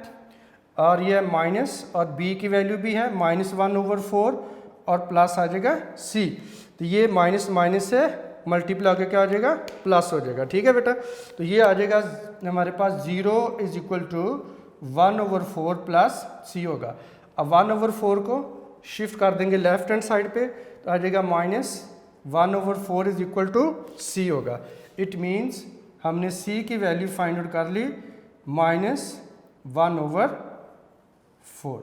और ये माइनस और b की वैल्यू भी है -1/4 और प्लस आ जाएगा c। तो ये माइनस माइनस से मल्टीप्लाई होकर क्या आ जाएगा प्लस हो जाएगा, ठीक है बेटा। तो ये आ जाएगा हमारे पास 0 is equal to 1/4 plus c होगा। अब 1/4 को शिफ्ट कर देंगे लेफ्ट हैंड साइड पे तो आ जाएगा 1/4 इज इक्वल टू सी होगा। इट मीन्स हमने सी की वैल्यू फाइंड आउट कर ली -1/4।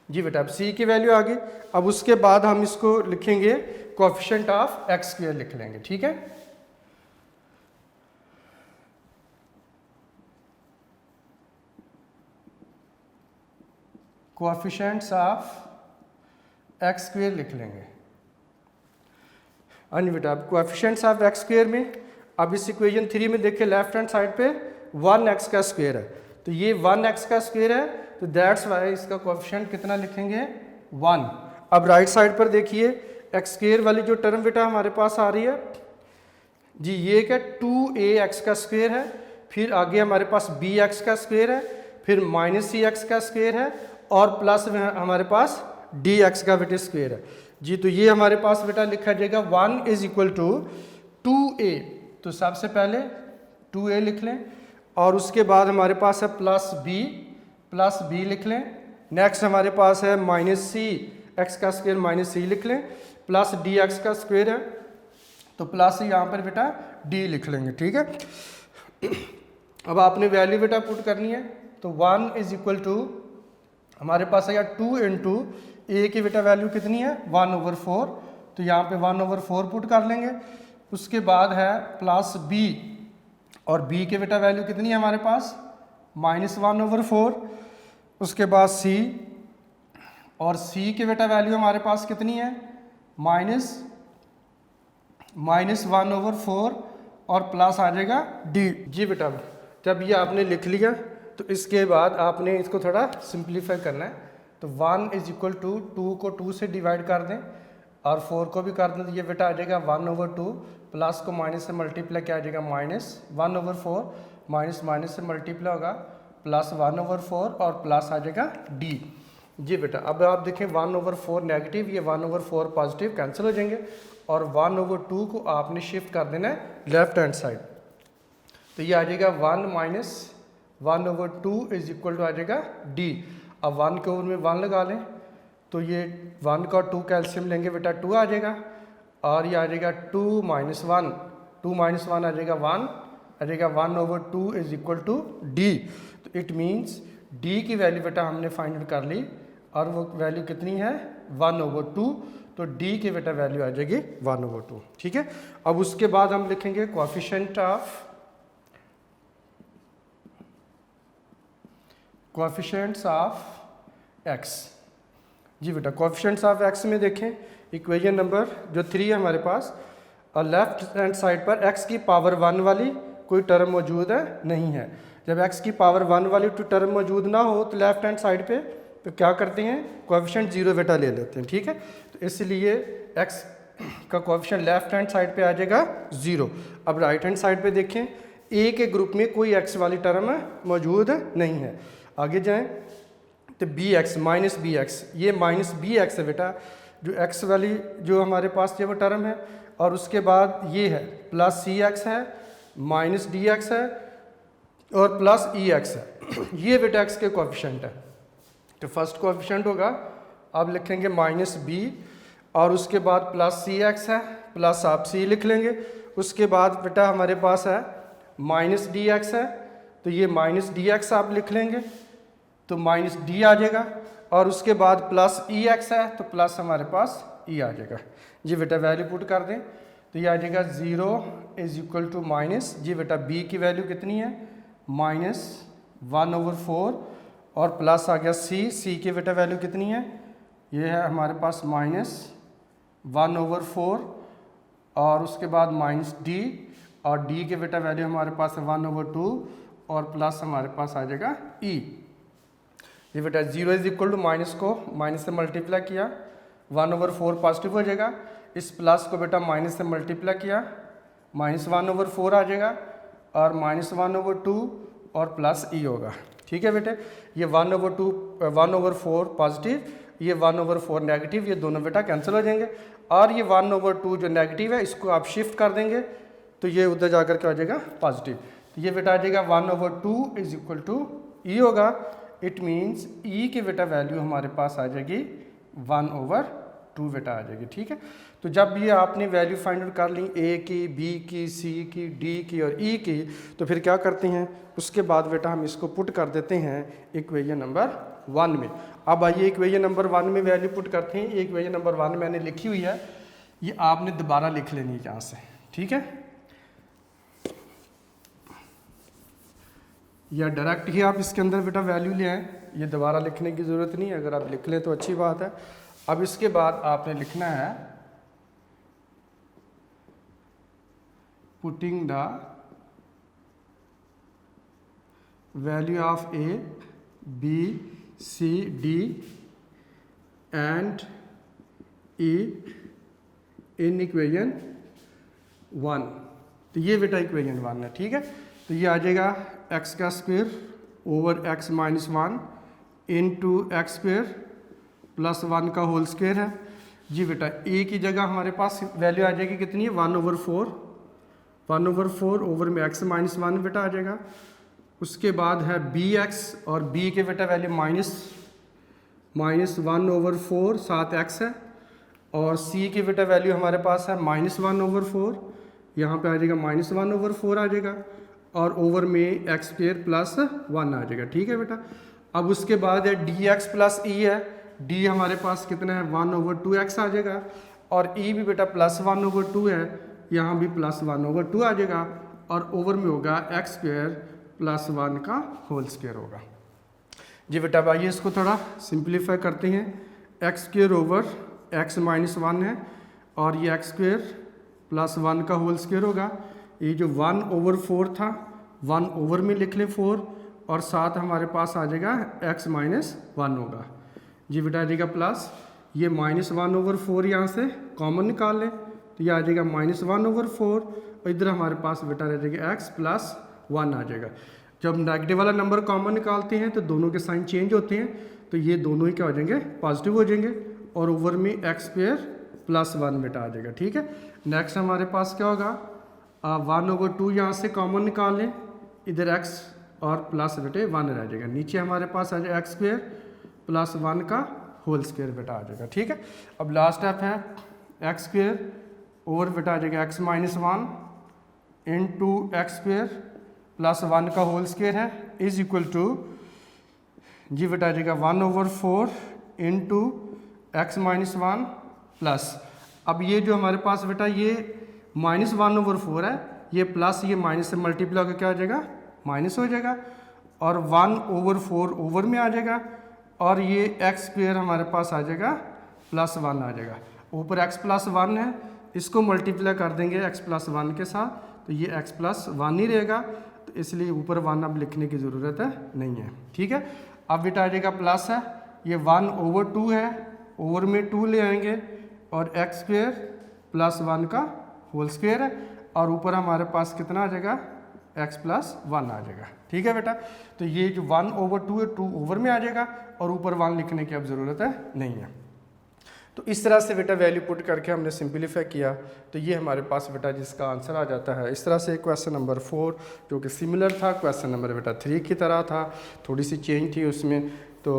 जी बेटा, अब सी की वैल्यू आ गई। अब उसके बाद हम इसको लिखेंगे कोएफिशिएंट ऑफ एक्स स्क्वायर लिख लेंगे, ठीक है। कोएफिशिएंट्स ऑफ एक्स स्क्वायर लिख लेंगे। हाँ जी बेटा, अब कोएफिशिएंट्स ऑफ एक्स स्क्वायर में अब इस इक्वेशन 3 में देखिए लेफ्ट हैंड साइड पे 1x का स्क्वायर है, तो ये 1x का स्क्वायर है, तो दैट्स वाई इसका कोएफिशिएंट कितना लिखेंगे 1। अब राइट साइड पर देखिए एक्स स्क्वायर वाली जो टर्म बेटा हमारे पास आ रही है जी, ये क्या 2ax का स्क्वायर है, फिर आगे हमारे पास bx का स्क्वायर है, फिर -cx का स्क्वायर है और प्लस में हमारे पास dx का बेटा स्क्वायर है जी। तो ये हमारे पास बेटा लिखा जाएगा 1 इज इक्वल टू 2a। तो सबसे पहले 2a लिख लें और उसके बाद हमारे पास है प्लस b लिख लें। नेक्स्ट हमारे पास है -cx का स्क्वायर -c लिख लें, प्लस dx का स्क्वायर है तो प्लस यहाँ पर बेटा d लिख लेंगे, ठीक है। अब आपने वैल्यू बेटा पुट करनी है, तो 1 इज इक्वल टू हमारे पास है 2 इंटू ए की बेटा वैल्यू कितनी है 1/4, तो यहाँ पे 1/4 पुट कर लेंगे। उसके बाद है प्लस b, और b के बेटा वैल्यू कितनी है हमारे पास -1/4। उसके बाद c, और c के बेटा वैल्यू हमारे पास कितनी है -1/4 और प्लस आ जाएगा d। जी बेटा, जब ये आपने लिख लिया तो इसके बाद आपने इसको थोड़ा सिंप्लीफाई करना है, तो 1 इज इक्वल टू 2 को 2 से डिवाइड कर दें और 4 को भी कर दें, तो ये बेटा आ जाएगा 1/2, प्लस को माइनस से मल्टीप्लाई किया जाएगा -1/4, माइनस से मल्टीप्लाई होगा प्लस 1/4 और प्लस आ जाएगा d। जी बेटा, अब आप देखें 1/4 नेगेटिव, ये 1/4 पॉजिटिव कैंसिल हो जाएंगे और 1/2 को आपने शिफ्ट कर देना है लेफ्ट हैंड साइड, तो ये आ जाएगा 1 - 1/2 इज इक्वल टू आ जाएगा d। अब 1 के ऊपर में 1 लगा लें, तो ये 1 का 2 कैल्शियम लेंगे बेटा 2 आ जाएगा, और ये आ जाएगा 2 - 1, 2 - 1 आ जाएगा 1, आ जाएगा 1/2 इज इक्वल टू d। तो इट मीन्स d की वैल्यू बेटा हमने फाइंड आउट कर ली और वो वैल्यू कितनी है 1/2, तो d की बेटा वैल्यू आ जाएगी 1/2, ठीक है। अब उसके बाद हम लिखेंगे कोएफिशिएंट ऑफ x। जी बेटा, कोएफिशिएंट्स ऑफ x में देखें इक्वेशन नंबर जो 3 है हमारे पास, और लेफ्ट हैंड साइड पर x की पावर 1 वाली कोई टर्म मौजूद है नहीं है। जब x की पावर 1 वाली टर्म मौजूद ना हो तो लेफ्ट हैंड साइड पे तो क्या करते हैं कोएफिशिएंट 0 बेटा ले लेते हैं, ठीक है। तो इसलिए x का कोएफिशिएंट लेफ्ट हैंड साइड पे आ जाएगा 0। अब राइट हैंड साइड पे देखें a के ग्रुप में कोई x वाली टर्म मौजूद नहीं है। आगे जाएं तो bx -bx, ये -bx है बेटा, जो x वाली जो हमारे पास ये वो टर्म है, और उसके बाद ये है प्लस cx है, -dx है और प्लस ex है। ये बेटा x के कोएफिशिएंट है, तो फर्स्ट कोएफिशिएंट होगा आप लिखेंगे -b, और उसके बाद प्लस cx है, प्लस आप c लिख लेंगे। उसके बाद बेटा हमारे पास है -dx है, तो ये -dx आप लिख लेंगे, तो -d आ जाएगा, और उसके बाद प्लस ex है, तो प्लस हमारे पास e आ जाएगा। जी बेटा, वैल्यू पुट कर दें तो ये आ जाएगा 0 इज इक्वल टू माइनस, जी बेटा b की वैल्यू कितनी है -1/4 और प्लस आ गया c की बेटा वैल्यू कितनी है, ये है हमारे पास -1/4 और उसके बाद -d, और d के बेटा वैल्यू हमारे पास है 1/2 और प्लस हमारे पास आ जाएगा e। ये बेटा 0 इज इक्वल टू माइनस को माइनस से मल्टीप्लाई किया, 1/4 पॉजिटिव हो जाएगा, इस प्लस को बेटा माइनस से मल्टीप्लाई किया, -1/4 आ जाएगा और -1/2 और प्लस e होगा, ठीक है बेटे। ये 1/4 पॉजिटिव, ये 1/4 नेगेटिव, ये दोनों बेटा कैंसिल हो जाएंगे, और ये 1/2 जो नेगेटिव है इसको आप शिफ्ट कर देंगे तो ये उधर जाकर के आ जाएगा पॉजिटिव, तो ये बेटा आ जाएगा 1/2 इज इक्वल टू e होगा। इट मीन्स e की बेटा वैल्यू हमारे पास आ जाएगी 1/2। 2 बेटा आ जाएगी। ठीक है, तो जब ये आपने वैल्यू फाइंड आउट कर ली ए की, बी की, सी की, डी की और ई की, तो फिर क्या करते हैं, उसके बाद बेटा हम इसको पुट कर देते हैं इक्वेशन नंबर 1 में। अब आइए इक्वेशन नंबर 1 में वैल्यू पुट करते हैं। इक्वेशन नंबर 1 मैंने लिखी हुई है, ये आपने दोबारा लिख लेनी है यहाँ से। ठीक है, या डायरेक्ट ही आप इसके अंदर बेटा वैल्यू ले आएँ, ये दोबारा लिखने की ज़रूरत नहीं है, अगर आप लिख लें तो अच्छी बात है। अब इसके बाद आपने लिखना है putting the value of A, B, C, D and E in equation 1। तो ये बेटा इक्वेशन 1 है। ठीक है, तो ये आ जाएगा एक्स का square over x minus 1 into x square plus 1 का होल स्क्वायर है। जी बेटा ए की जगह हमारे पास वैल्यू आ जाएगी कितनी है, 1/4। 1/4 ओवर में एक्स माइनस 1 बेटा आ जाएगा। उसके बाद है बी एक्स, और बी के बेटा वैल्यू माइनस 1/4 साथ एक्स है, और सी की बेटा वैल्यू हमारे पास है -1/4, यहाँ पे आ जाएगा -1/4 आ जाएगा, और ओवर में एक्स स्क्वायर प्लस 1 आ जाएगा। ठीक है बेटा, अब उसके बाद है डी एक्स प्लस ई है, डी हमारे पास कितना है 1/2x आ जाएगा, और ई भी बेटा प्लस 1/2 है, यहाँ भी प्लस 1/2 आ जाएगा, और ओवर में होगा एक्स स्क्वायर प्लस 1 का होल स्क्वायर होगा। जी बेटा अब आइए इसको थोड़ा सिंप्लीफाई करते हैं। X square over x minus 1 है, और ये एक्स स्क्वायर प्लस 1 का होल स्क्वायर होगा। ये जो 1/4 था 1 ओवर में लिख लें 4, और साथ हमारे पास आ जाएगा x माइनस 1 होगा। जी बेटा आ जाएगा प्लस, ये -1/4 यहाँ से कॉमन निकाल लें, तो ये आ जाएगा -1/4, और इधर हमारे पास बेटा रह जाएगा x प्लस 1 आ जाएगा। जब नेगेटिव वाला नंबर कॉमन निकालते हैं तो दोनों के साइन चेंज होते हैं, तो ये दोनों ही क्या हो जाएंगे, पॉजिटिव हो जाएंगे, और ओवर में एक्स स्क्वायर प्लस 1 बेटा आ जाएगा। ठीक है, नेक्स्ट हमारे पास क्या होगा, 1/2 यहाँ से कॉमन निकाल लें, इधर x और प्लस बेटे 1 रह जाएगा, नीचे हमारे पास आ जाएगा एक्स स्क्वायर प्लस 1 का होल स्क्वायर बेटा आ जाएगा। ठीक है, अब लास्ट स्टेप है एक्स स्क्वायर ओवर बेटा आ जाएगा x minus 1 into x square plus 1 का होल स्क्वायर है, इज इक्वल टू जी बेटा आ जाएगा 1/4 इंटू एक्स माइनस 1 प्लस, अब ये जो हमारे पास बेटा ये -1/4 है, ये प्लस ये माइनस से मल्टीप्लाई होकर क्या हो जाएगा, माइनस हो जाएगा, और 1/4 ओवर में आ जाएगा, और ये एक्स स्क्वायर हमारे पास आ जाएगा प्लस 1 आ जाएगा। ऊपर x प्लस 1 है, इसको मल्टीप्लाई कर देंगे x प्लस 1 के साथ, तो ये x प्लस 1 ही रहेगा, तो इसलिए ऊपर 1 अब लिखने की ज़रूरत है नहीं है। ठीक है, अब बेटा आ जाएगा प्लस है, ये 1/2 है, ओवर में 2 ले आएंगे, और एक्स स्क्वायर प्लस 1 का होल स्क्वायर है, और ऊपर हमारे पास कितना आ जाएगा, x प्लस 1 आ जाएगा। ठीक है बेटा, तो ये जो 1/2 है 2 ओवर में आ जाएगा, और ऊपर 1 लिखने की अब ज़रूरत है नहीं है। तो इस तरह से बेटा वैल्यू पुट करके हमने सिंपलीफाई किया, तो ये हमारे पास बेटा जिसका आंसर आ जाता है। इस तरह से क्वेश्चन नंबर 4 जो कि सिमिलर था क्वेश्चन नंबर बेटा 3 की तरह था, थोड़ी सी चेंज थी उसमें, तो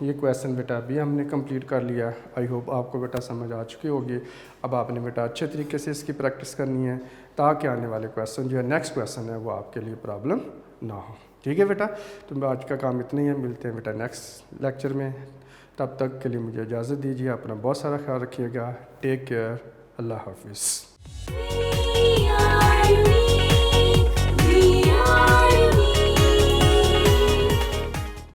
ये क्वेश्चन बेटा अभी हमने कंप्लीट कर लिया। आई होप आपको बेटा समझ आ चुकी होगी। अब आपने बेटा अच्छे तरीके से इसकी प्रैक्टिस करनी है, ताकि आने वाले क्वेश्चन जो है नेक्स्ट क्वेश्चन है वो आपके लिए प्रॉब्लम ना हो। ठीक है बेटा, तो आज का काम इतना ही है, मिलते हैं बेटा नेक्स्ट लेक्चर में। तब तक के लिए मुझे इजाज़त दीजिए, अपना बहुत सारा ख्याल रखिएगा। टेक केयर, अल्लाह हाफिज़।